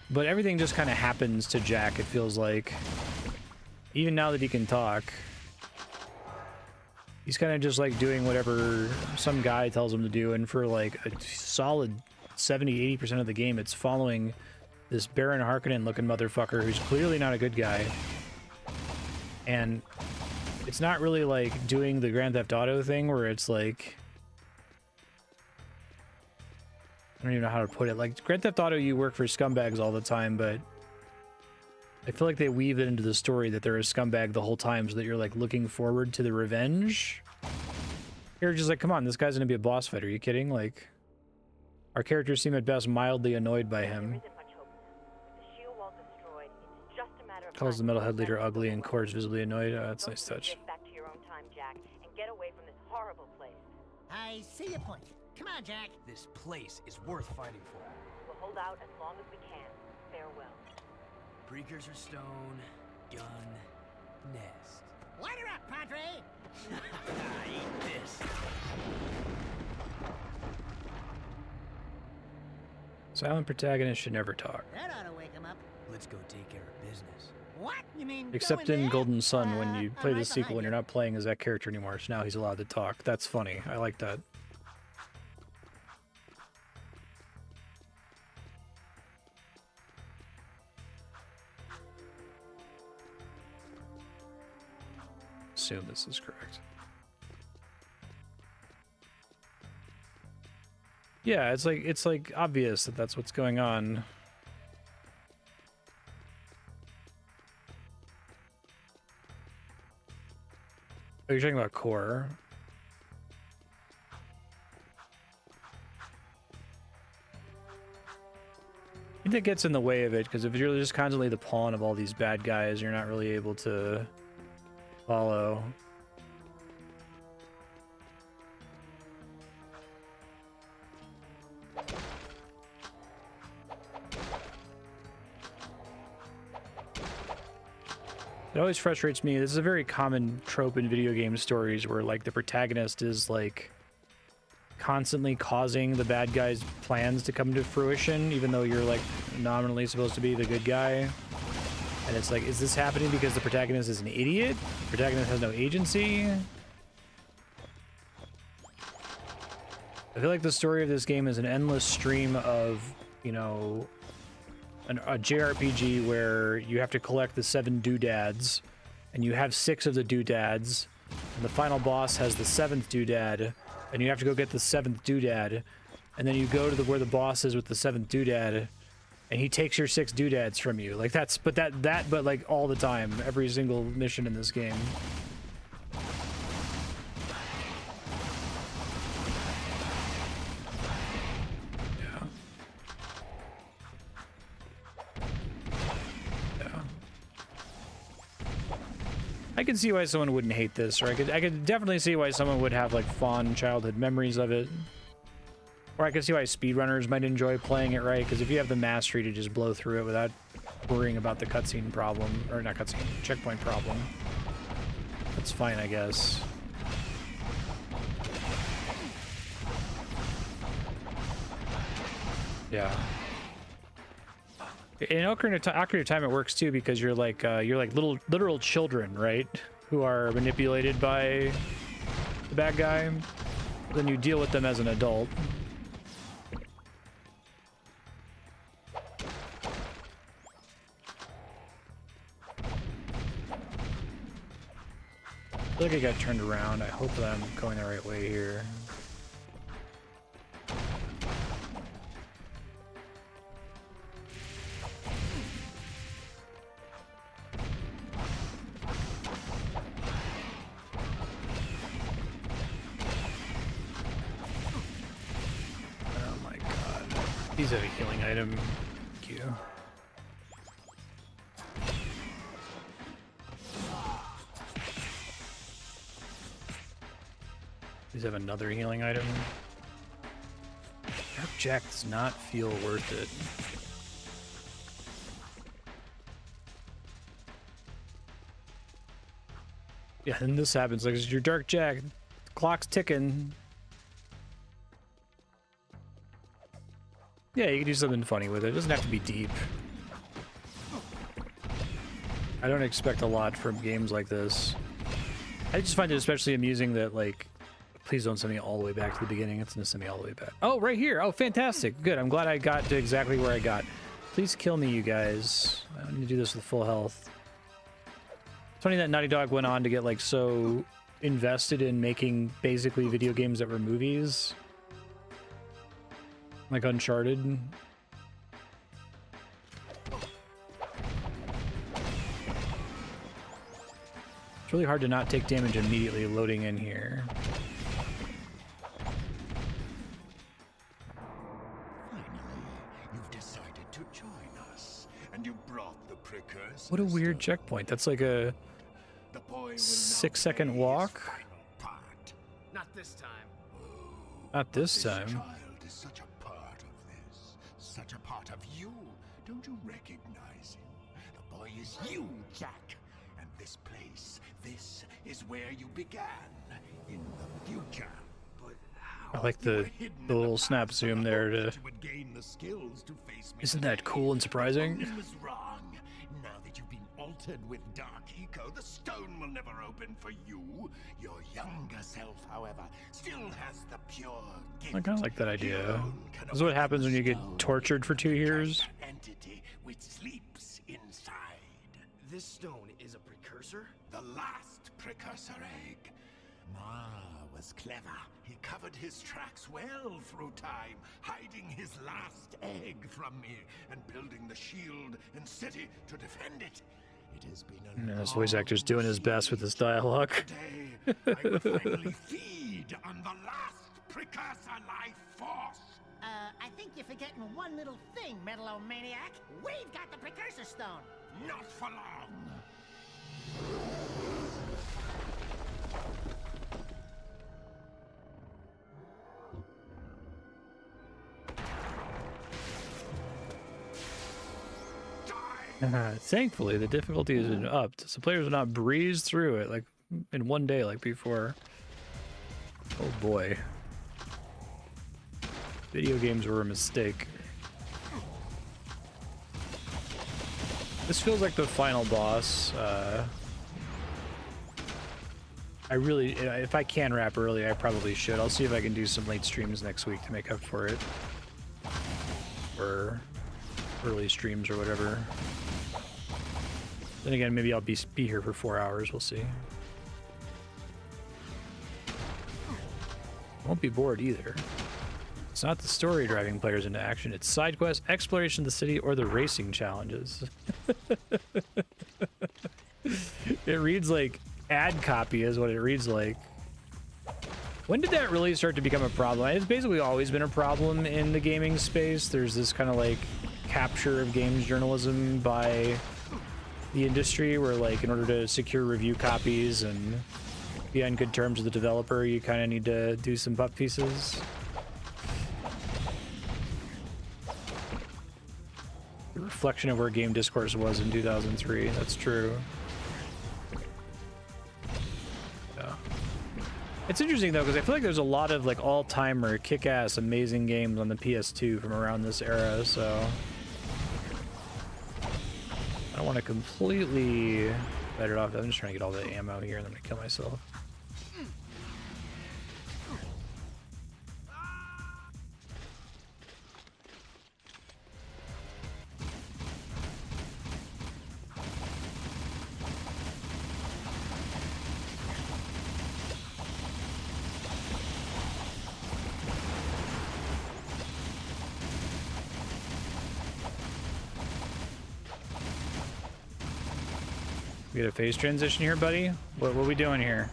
But everything just kind of happens to Jack, it feels like. Even now that he can talk. He's kind of just like doing whatever some guy tells him to do, and for like a solid 70-80% of the game, it's following this Baron Harkonnen looking motherfucker who's clearly not a good guy. And it's not really like doing the Grand Theft Auto thing where it's like... I don't even know how to put it. Like, Grand Theft Auto, you work for scumbags all the time, but I feel like they weave it into the story that they're a scumbag the whole time so that you're, like, looking forward to the revenge. You're just like, come on, this guy's gonna be a boss fight. Are you kidding? Like, our characters seem at best mildly annoyed by him. Calls the metalhead leader ugly and Core's visibly annoyed. That's a nice touch. Back to your own time, Jack, and get away from this horrible place. I see your point. Come on, Jack. This place is worth fighting for. We'll hold out as long as we can. Farewell. Precursor stone, gun, nest. Light her up, Padre! Eat this. Silent protagonists should never talk. That ought to wake him up. Let's go take care of business. What? You mean Except in Golden Sun, when you play the sequel and you're not playing as that character anymore, so now he's allowed to talk. That's funny. I like that. Assume this is correct. Yeah, it's like obvious that that's what's going on. Oh, you're talking about Core. I think that gets in the way of it, because if you're just constantly the pawn of all these bad guys, you're not really able to follow. It always frustrates me. This is a very common trope in video game stories where like the protagonist is like constantly causing the bad guy's plans to come to fruition, even though you're like nominally supposed to be the good guy. And it's like, is this happening because the protagonist is an idiot? The protagonist has no agency? I feel like the story of this game is an endless stream of, you know, a JRPG where you have to collect the 7 doodads, and you have 6 of the doodads, and the final boss has the 7th doodad, and you have to go get the 7th doodad, and then you go to where the boss is with the 7th doodad, and he takes your 6 doodads from you. Like that's, but like all the time, every single mission in this game. I can see why someone wouldn't hate this, or I could definitely see why someone would have like fond childhood memories of it. Or I could see why speedrunners might enjoy playing it, right? Because if you have the mastery to just blow through it without worrying about the cutscene problem, or not cutscene, checkpoint problem, that's fine, I guess. Yeah. In Ocarina of Time it works too, because you're like literal children, right? Who are manipulated by the bad guy. Then you deal with them as an adult. I feel like I got turned around. I hope that I'm going the right way here. Please have a healing item. Thank you. Please have another healing item. Dark Jack does not feel worth it. Yeah, and this happens. Like, it's your Dark Jack. The clock's ticking. Yeah, you can do something funny with it. It doesn't have to be deep. I don't expect a lot from games like this. I just find it especially amusing that, like, please don't send me all the way back to the beginning. It's gonna send me all the way back. Oh, right here. Oh, fantastic. Good. I'm glad I got to exactly where I got. Please kill me, you guys. I need to do this with full health. It's funny that Naughty Dog went on to get, like, so invested in making basically video games that were movies. Like Uncharted. It's really hard to not take damage immediately loading in here. Finally, you've decided to join us, and you brought the precursor. What a weird checkpoint. That's like a 6-second walk. Not this time. Not this time. Child is such a part of this, such a part of you. Don't you recognize him? The boy is you, Jack. And this place, this is where you began, in the future. But I like the little snap zoom there to... would gain the skills to face me. Isn't that cool and surprising? It was wrong. Now that you've been altered with Dark Eco, the stone will never open for you. Your younger self, however, still has the pure gift. I kind of like that idea. This is what happens when you get tortured for 2 years. Entity which sleeps inside. This stone is a precursor? The last precursor egg. Ma was clever. He covered his tracks well through time, hiding his last egg from me and building the shield and city to defend it. It has been a This voice actor's doing his best with this dialogue. Today, I will finally feed on the last precursor life force. I think you're forgetting one little thing, Metalomaniac. We've got the precursor stone. Not for long. Die, Thankfully, the difficulty has been upped, so players will not breeze through it like in one day like before. Oh boy. Video games were a mistake. This feels like the final boss. I really, if I can wrap early, I probably should. I'll see if I can do some late streams next week to make up for it. Or early streams or whatever. Then again, maybe I'll be here for 4 hours. We'll see. Won't be bored either. It's not the story driving players into action. It's side quests, exploration of the city, or the racing challenges. It reads like ad copy is what it reads like. When did that really start to become a problem? It's basically always been a problem in the gaming space. There's this kind of like capture of games journalism by the industry where, like, in order to secure review copies and be on good terms with the developer, you kind of need to do some butt pieces. The reflection of where game discourse was in 2003. That's true. Yeah. It's interesting though, because I feel like there's a lot of like all-timer, kick-ass, amazing games on the PS2 from around this era, so I don't want to completely let it off. I'm just trying to get all the ammo here and then I'm gonna kill myself. We got a phase transition here, buddy. What are we doing here?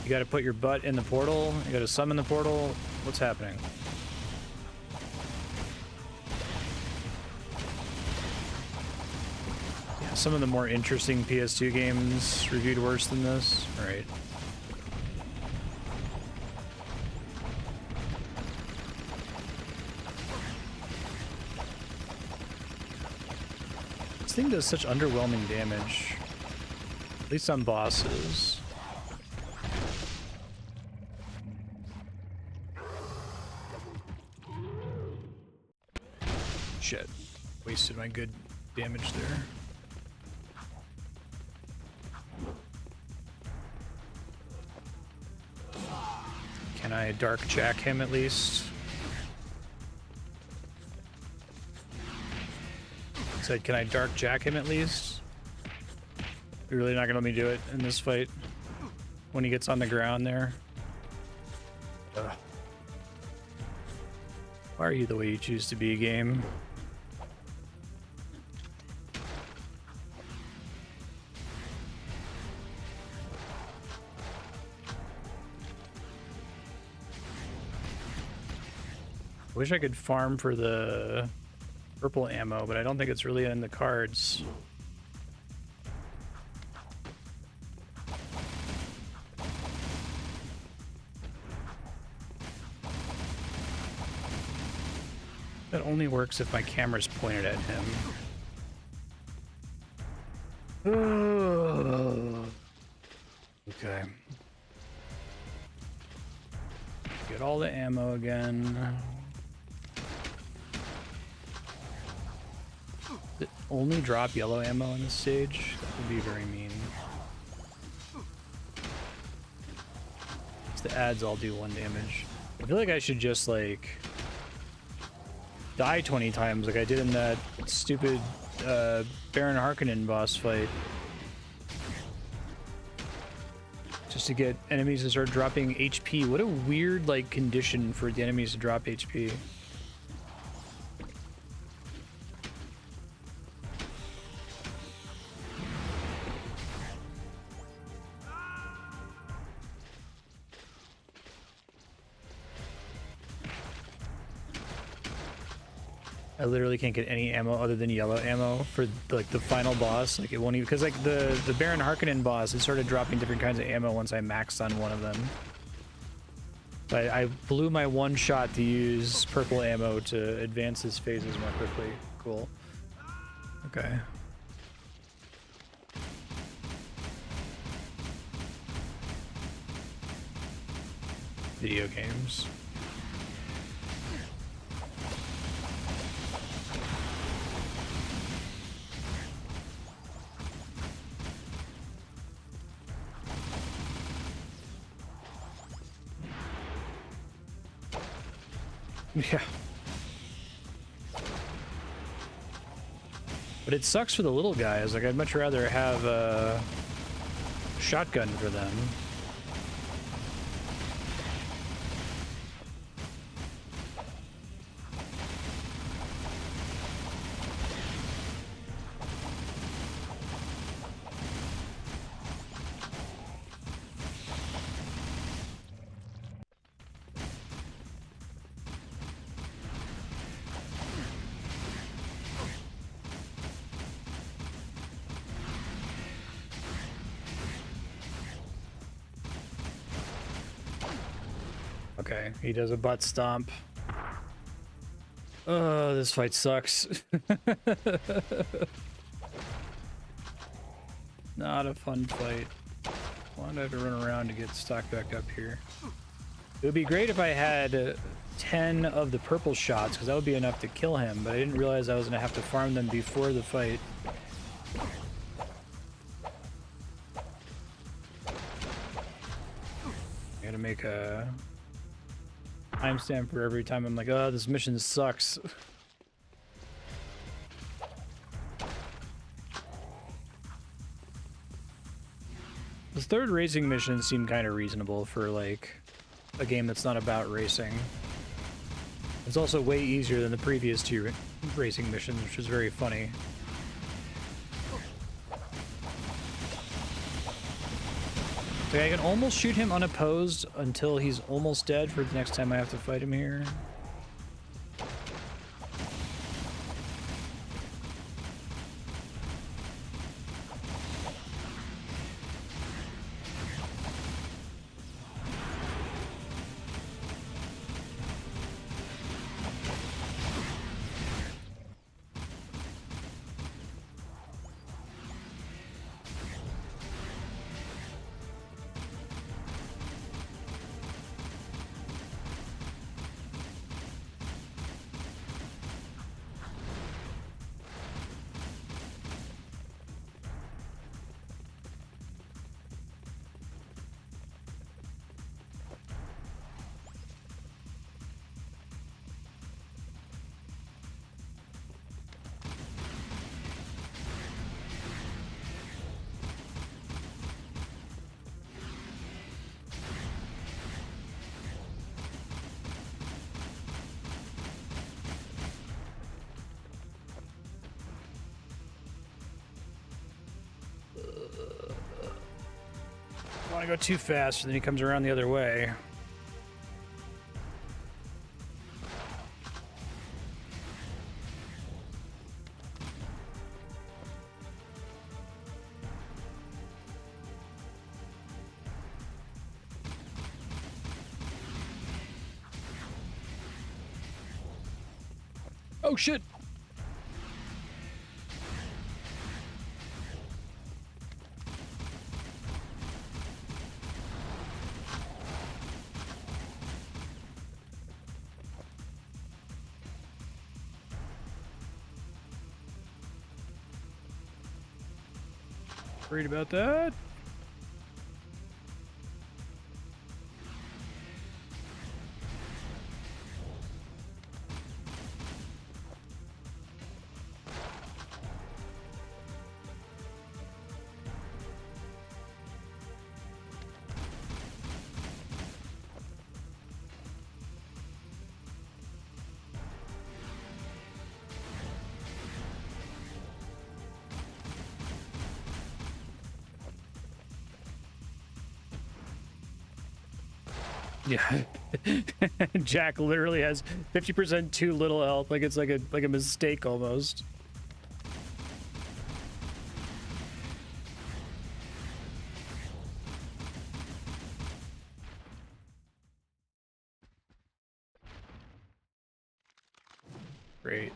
You got to put your butt in the portal. You got to summon the portal. What's happening? Yeah, some of the more interesting PS2 games reviewed worse than this. All right. This thing does such underwhelming damage. At least on bosses. Shit. Wasted my good damage there. Can I dark jack him at least? Said, can I dark jack him at least? You're really not gonna let me do it in this fight when he gets on the ground there. Ugh. Why are you the way you choose to be, game? Wish I could farm for the purple ammo, but I don't think it's really in the cards. That only works if my camera's pointed at him. Okay. Get all the ammo again. Does it only drop yellow ammo in this stage? That would be very mean. The ads all do 1 damage. I feel like I should just like die 20 times like I did in that stupid Baron Harkonnen boss fight. Just to get enemies to start dropping HP. What a weird like condition for the enemies to drop HP. I literally can't get any ammo other than yellow ammo for like the final boss. Like it won't even, because like the Baron Harkonnen boss, it started dropping different kinds of ammo once I maxed on one of them. But I blew my one shot to use purple ammo to advance his phases more quickly. Cool. Okay. video games. Yeah. But it sucks for the little guys. Like, I'd much rather have a shotgun for them. Okay, he does a butt stomp. Oh, this fight sucks. Not a fun fight. Why do I have to run around to get stock back up here? It would be great if I had 10 of the purple shots, because that would be enough to kill him, but I didn't realize I was going to have to farm them before the fight. I gotta make a timestamp for every time I'm like, oh, this mission sucks. The third racing mission seemed kind of reasonable for, like, a game that's not about racing. It's also way easier than the previous two racing missions, which was very funny. Okay, I can almost shoot him unopposed until he's almost dead for the next time I have to fight him here. I don't want to go too fast, and then he comes around the other way. Oh shit! Worried about that? Yeah. Jack literally has 50% too little health, like it's like a mistake almost. Great.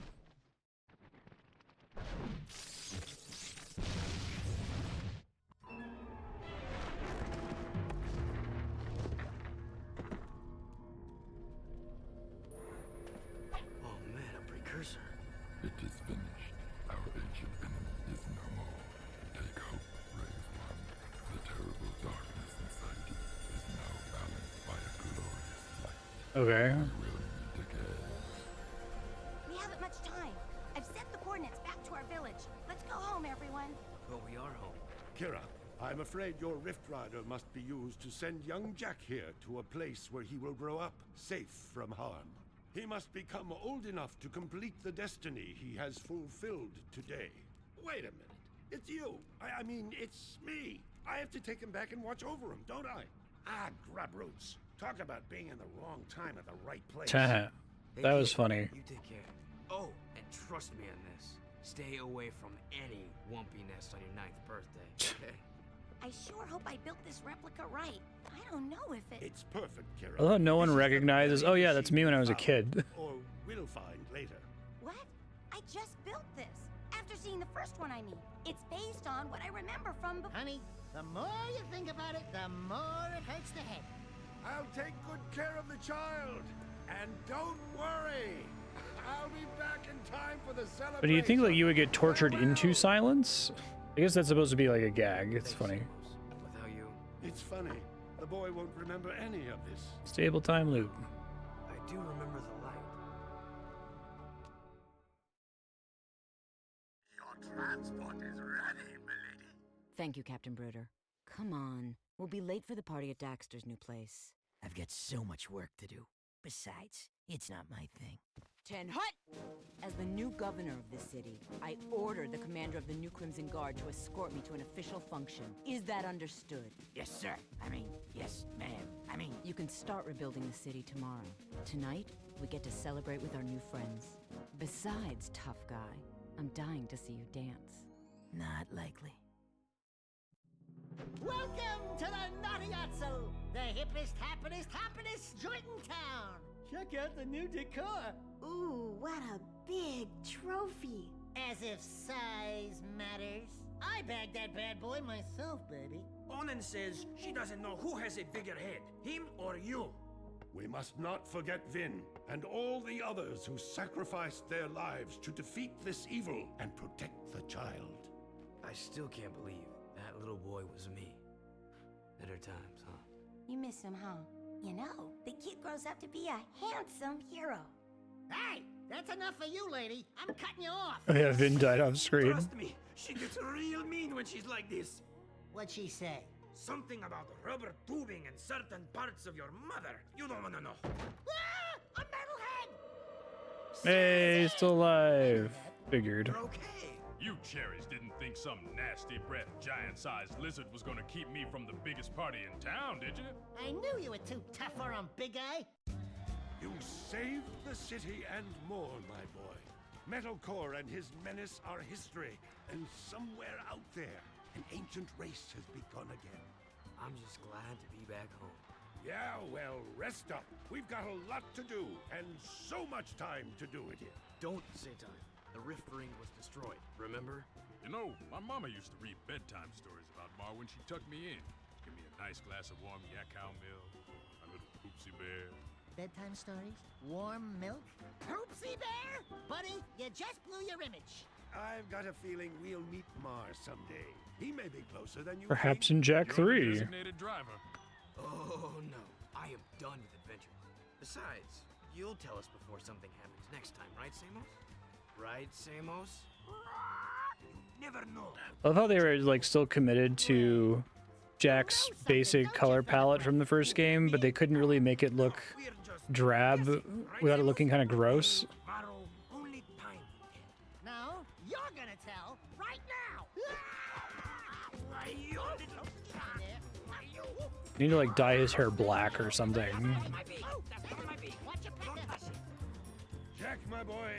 It is finished. Our ancient enemy is no more. Take hope, brave one. The terrible darkness inside you is now balanced by a glorious light. Okay. We will meet again. We haven't much time. I've set the coordinates back to our village. Let's go home, everyone. But we are home. Keira, I'm afraid your Rift Rider must be used to send young Jack here to a place where he will grow up, safe from harm. He must become old enough to complete the destiny he has fulfilled today. Wait a minute. It's you. I mean, it's me. I have to take him back and watch over him, don't I? Ah, grub roots. Talk about being in the wrong time at the right place. That was funny. You take care. Oh, and trust me on this. Stay away from any Wumpy nest on your 9th birthday, okay? I sure hope I built this replica right. I don't know if it... It's perfect, Keira. Although no one This is the recognizes. very Oh yeah, that's me when I was a machine kid. Or will find later. What? I just built this. After seeing the first one, I mean. It's based on what I remember from before. Honey, the more you think about it, the more it hurts the head. I'll take good care of the child. And don't worry. I'll be back in time for the celebration. But do you think like you would get tortured into silence? I guess that's supposed to be like a gag. It's funny. Without you, It's funny. The boy won't remember any of this. Stable time loop. I do remember the light. Your transport is ready, milady. Thank you, Captain Bruder. Come on. We'll be late for the party at Daxter's new place. I've got so much work to do. Besides, it's not my thing. Ten hut! As the new governor of this city, I ordered the commander of the New Crimson Guard to escort me to an official function. Is that understood? Yes, sir. Yes, ma'am. You can start rebuilding the city tomorrow. Tonight, we get to celebrate with our new friends. Besides, tough guy, I'm dying to see you dance. Not likely. Welcome to the Naughty Otso, the hippest, happiest joint in town. Check out the new decor. Ooh, what a big trophy. As if size matters. I bagged that bad boy myself, baby. Onan says she doesn't know who has a bigger head, him or you. We must not forget Vin and all the others who sacrificed their lives to defeat this evil and protect the child. I still can't believe that little boy was me. Better times, huh? You miss him, huh? You know, the kid grows up to be a handsome hero. Hey, that's enough for you, lady. I'm cutting you off. Oh yeah, Vin died off screen. Trust me, she gets real mean when she's like this. What'd she say? Something about rubber tubing and certain parts of your mother. You don't want to know. Ah! A metalhead! Hey, still alive. Figured. You're okay. You cherries didn't think some nasty breath, giant-sized lizard was gonna keep me from the biggest party in town, did you? I knew you were too tough for him, big guy. You saved the city and more, my boy. Metalcore and his menace are history, and somewhere out there, an ancient race has begun again. I'm just glad to be back home. Yeah, well, rest up. We've got a lot to do, and so much time to do it in. Don't say time. The Rift Ring was destroyed, remember? You know, my mama used to read bedtime stories about Mar when she tucked me in. Give me a nice glass of warm yak cow milk, my little poopsie bear. Bedtime stories? Warm milk? Poopsie bear? Buddy, you just blew your image. I've got a feeling we'll meet Mar someday. He may be closer than you Perhaps think. in Jack You're the 3. designated driver. Oh no, I am done with adventures. Besides, you'll tell us before something happens next time, right, Samos? Right, Samos? You never know. I love how they were like still committed to Jack's basic color palette from the first game, but they couldn't really make it look drab without it looking kind of gross. Only time will tell. No, you're gonna tell right now. You need to like dye his hair black or something. Jack, my boy,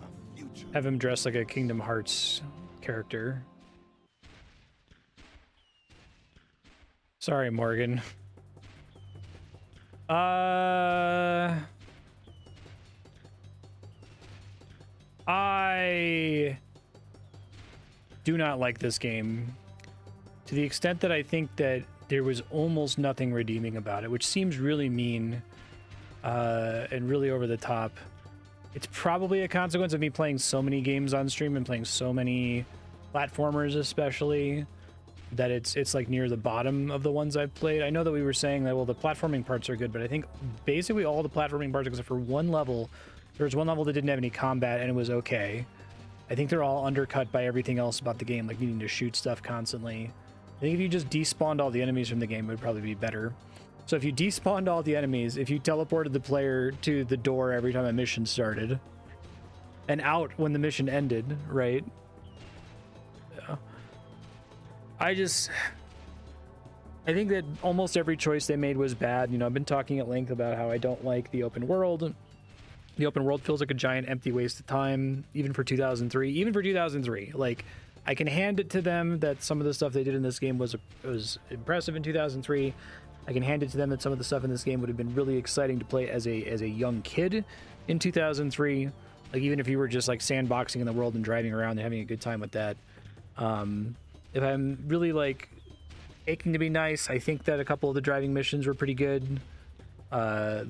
a future. Have him dress like a Kingdom Hearts character. Sorry, Morgan. I do not like this game to the extent that I think that there was almost nothing redeeming about it, which seems really mean and really over the top. it's probably a consequence of me playing so many games on stream and playing so many platformers, especially, that it's like near the bottom of the ones I've played. I know that we were saying that, well, the platforming parts are good, but I think basically all the platforming parts, except for one level, there was one level that didn't have any combat and it was okay. I think they're all undercut by everything else about the game, like needing to shoot stuff constantly. I think if you just despawned all the enemies from the game, it would probably be better. So if you despawned all the enemies, if you teleported the player to the door every time a mission started, and out when the mission ended, right? Yeah. I think that almost every choice they made was bad. You know, I've been talking at length about how I don't like the open world. The open world feels like a giant empty waste of time, even for 2003. Even for 2003, like, I can hand it to them that some of the stuff they did in this game was impressive in 2003. I can hand it to them that some of the stuff in this game would have been really exciting to play as a young kid in 2003. Like, even if you were just like sandboxing in the world and driving around and having a good time with that. If I'm really like aching to be nice, I think that a couple of the driving missions were pretty good. I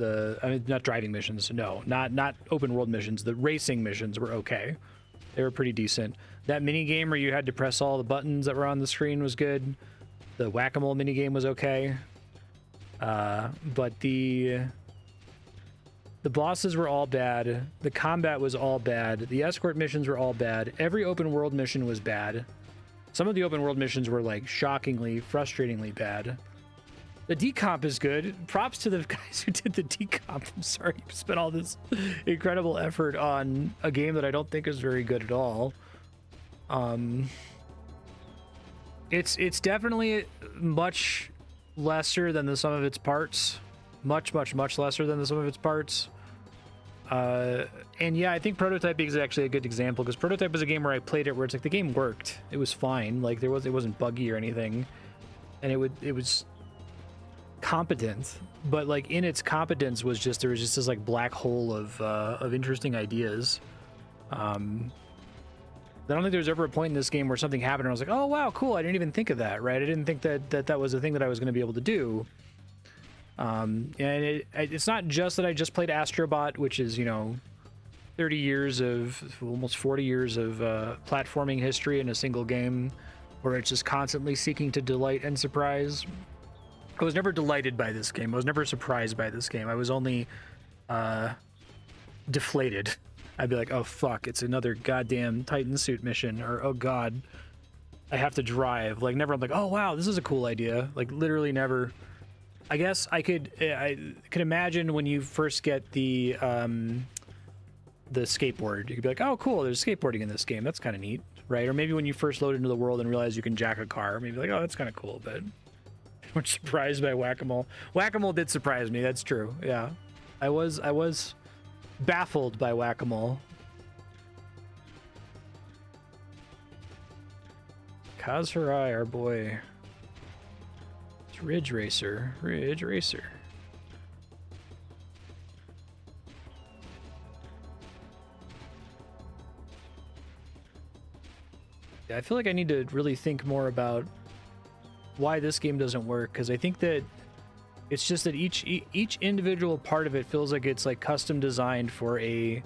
mean, not driving missions, no, not open world missions. The racing missions were okay. They were pretty decent. That mini game where you had to press all the buttons that were on the screen was good. The whack-a-mole mini game was okay. But the bosses were all bad. The combat was all bad. The escort missions were all bad. Every open world mission was bad. Some of the open world missions were like shockingly, frustratingly bad. The decomp is good. Props to the guys who did the decomp. I'm sorry you spent all this incredible effort on a game that I don't think is very good at all. It's definitely much lesser than the sum of its parts. Much lesser than the sum of its parts. And yeah, I think Prototype is actually a good example, because Prototype was a game where I played it where it's like the game worked. It was fine. Like, it wasn't buggy or anything. And it was competent, but like in its competence was just, there was just this like black hole of interesting ideas. I don't think there was ever a point in this game where something happened and I was like, oh wow, cool, I didn't even think of that, right? I didn't think that was a thing that I was going to be able to do. And it's not just that I just played Astrobot, which is, you know, 30 years of, almost 40 years of platforming history in a single game, where it's just constantly seeking to delight and surprise. I was never delighted by this game. I was never surprised by this game. I was only deflated. I'd be like, oh fuck, it's another goddamn Titan suit mission, or oh god, I have to drive. Like, never. I'm like, oh wow, this is a cool idea. Like, literally never. I guess I could imagine when you first get the skateboard, you could be like, oh cool, there's skateboarding in this game. That's kind of neat, right? Or maybe when you first load into the world and realize you can jack a car, maybe like, oh, that's kind of cool. But I'm surprised by Whack-A-Mole. Whack-A-Mole did surprise me. That's true. Yeah, I was baffled by Whack-A-Mole. Kazharai, our boy. It's Ridge Racer. Ridge Racer. Yeah, I feel like I need to really think more about why this game doesn't work, because I think that it's just that each individual part of it feels like it's like custom designed for a,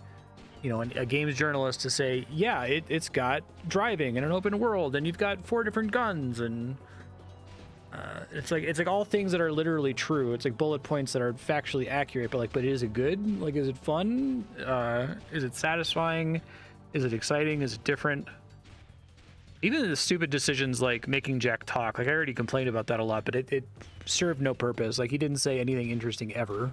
you know, a games journalist to say, yeah, it's got driving and an open world and you've got 4 different guns, and it's like all things that are literally true. It's like bullet points that are factually accurate, but is it good? Like, is it fun? Is it satisfying? Is it exciting? Is it different? Even the stupid decisions like making Jack talk, like I already complained about that a lot, but it served no purpose. Like, he didn't say anything interesting ever.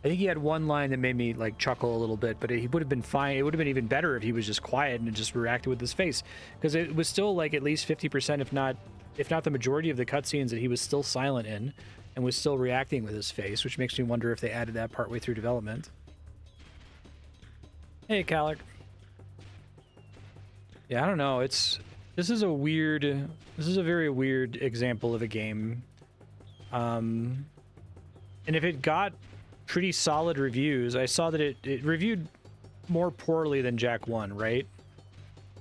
I think he had one line that made me like chuckle a little bit, but he would have been fine. It would have been even better if he was just quiet and just reacted with his face, because it was still like at least 50%, if not the majority of the cutscenes, that he was still silent in and was still reacting with his face, which makes me wonder if they added that partway through development. Hey, Calic. Yeah, I don't know. This is a very weird example of a game. And if it got pretty solid reviews, I saw that it reviewed more poorly than Jack 1, right?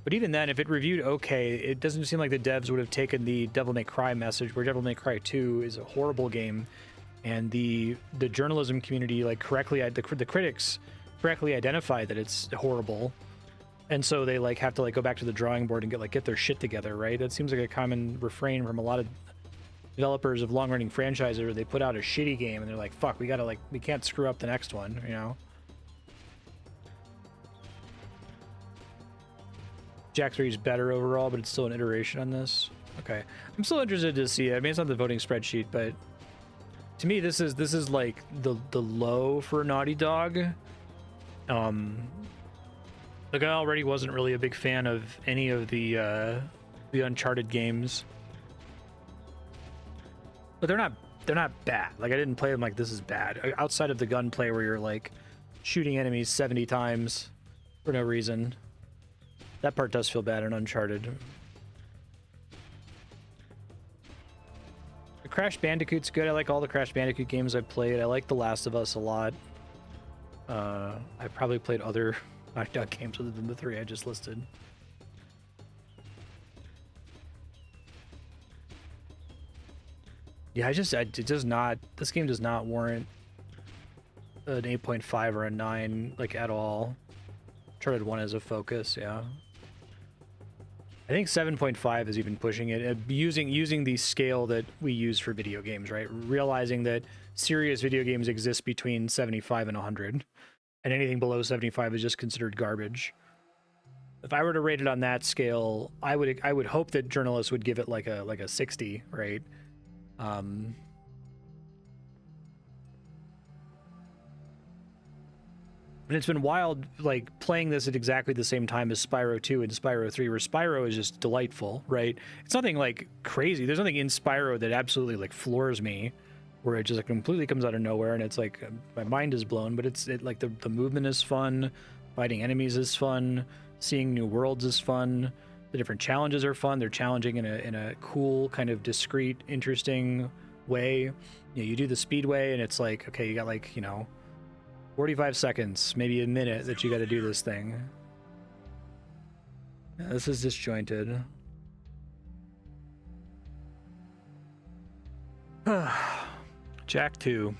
But even then, if it reviewed okay, it doesn't seem like the devs would have taken the Devil May Cry message, where Devil May Cry 2 is a horrible game, and the journalism community, like, correctly, the critics correctly identify that it's horrible, and so they like have to like go back to the drawing board and get their shit together, right? That seems like a common refrain from a lot of developers of long-running franchises where they put out a shitty game and they're like, fuck, we can't screw up the next one, you know? Jak 3 is better overall, but it's still an iteration on this. Okay, I'm still interested to see it. I mean, it's not the voting spreadsheet, but to me, this is like the low for Naughty Dog. Like I already wasn't really a big fan of any of the Uncharted games, but they're not bad. Like I didn't play them like this is bad. Outside of the gunplay where you're like shooting enemies 70 times for no reason. That part does feel bad in Uncharted. The Crash Bandicoot's good. I like all the Crash Bandicoot games I've played. I like The Last of Us a lot. I've probably played other Naughty Dog games other than the 3 I just listed. Yeah, this game does not warrant an 8.5 or a 9 like at all. Uncharted 1 as a focus, yeah. I think 7.5 is even pushing it, using the scale that we use for video games, right? Realizing that serious video games exist between 75 and 100, and anything below 75 is just considered garbage. If I were to rate it on that scale, I would hope that journalists would give it like a 60, right? But it's been wild, like, playing this at exactly the same time as Spyro 2 and Spyro 3, where Spyro is just delightful, right? It's nothing, like, crazy. There's nothing in Spyro that absolutely, like, floors me, where it just like, completely comes out of nowhere, and it's like, my mind is blown, but like, the movement is fun, fighting enemies is fun, seeing new worlds is fun, the different challenges are fun. They're challenging in a cool, kind of discreet, interesting way. You know, you do the speedway, and it's like, okay, you got, like, you know, 45 seconds, maybe a minute that you got to do this thing. Yeah, this is disjointed. Jak 2.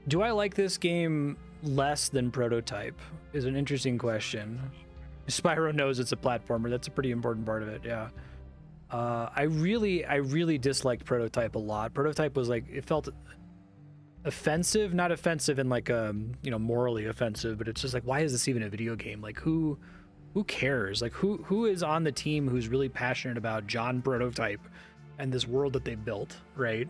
Do I like this game less than Prototype? Is an interesting question. Spyro knows it's a platformer. That's a pretty important part of it, yeah. I really disliked Prototype a lot. Prototype was like, it felt offensive, not offensive in like you know, morally offensive, but it's just like, why is this even a video game? Like, who cares? Like, who is on the team who's really passionate about John Prototype and this world that they built, right?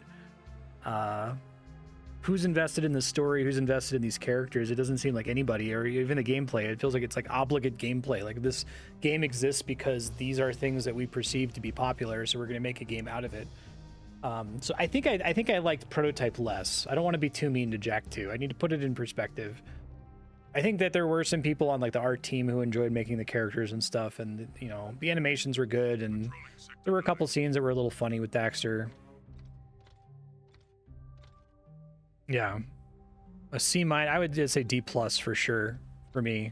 Who's invested in the story? Who's invested in these characters? It doesn't seem like anybody, or even the gameplay. It feels like it's like obligate gameplay. Like, this game exists because these are things that we perceive to be popular, so we're going to make a game out of it. So I think I liked Prototype less. I don't want to be too mean to Jak 2. I need to put it in perspective. I think that there were some people on like the art team who enjoyed making the characters and stuff, and you know, the animations were good, and there were a couple scenes that were a little funny with Daxter. Yeah, a C-. I would just say D+ for sure for me.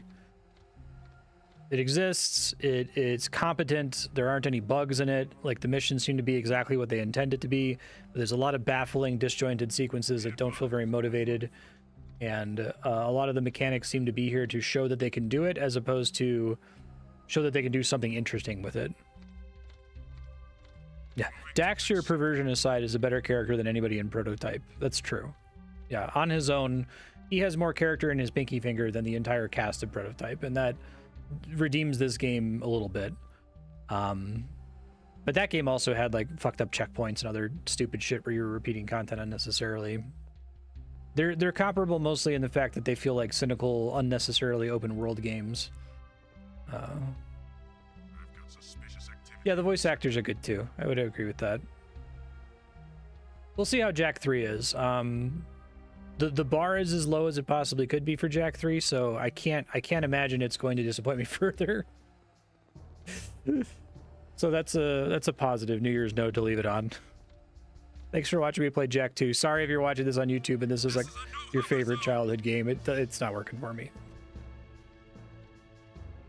It exists, it's competent, there aren't any bugs in it, like the missions seem to be exactly what they intend it to be, but there's a lot of baffling, disjointed sequences that don't feel very motivated, and a lot of the mechanics seem to be here to show that they can do it, as opposed to show that they can do something interesting with it. Yeah, Daxter, perversion aside, is a better character than anybody in Prototype. That's true. Yeah, on his own, he has more character in his pinky finger than the entire cast of Prototype, and that redeems this game a little bit. But that game also had like fucked up checkpoints and other stupid shit where you're repeating content unnecessarily. They're comparable mostly in the fact that they feel like cynical, unnecessarily open world games. Yeah, the voice actors are good too. I would agree with that. We'll see how Jak 3 is. The bar is as low as it possibly could be for Jak 3, so I can't imagine it's going to disappoint me further. So that's a positive New Year's note to leave it on. Thanks for watching me play Jak 2. Sorry if you're watching this on YouTube and this is like your favorite childhood game. It's not working for me.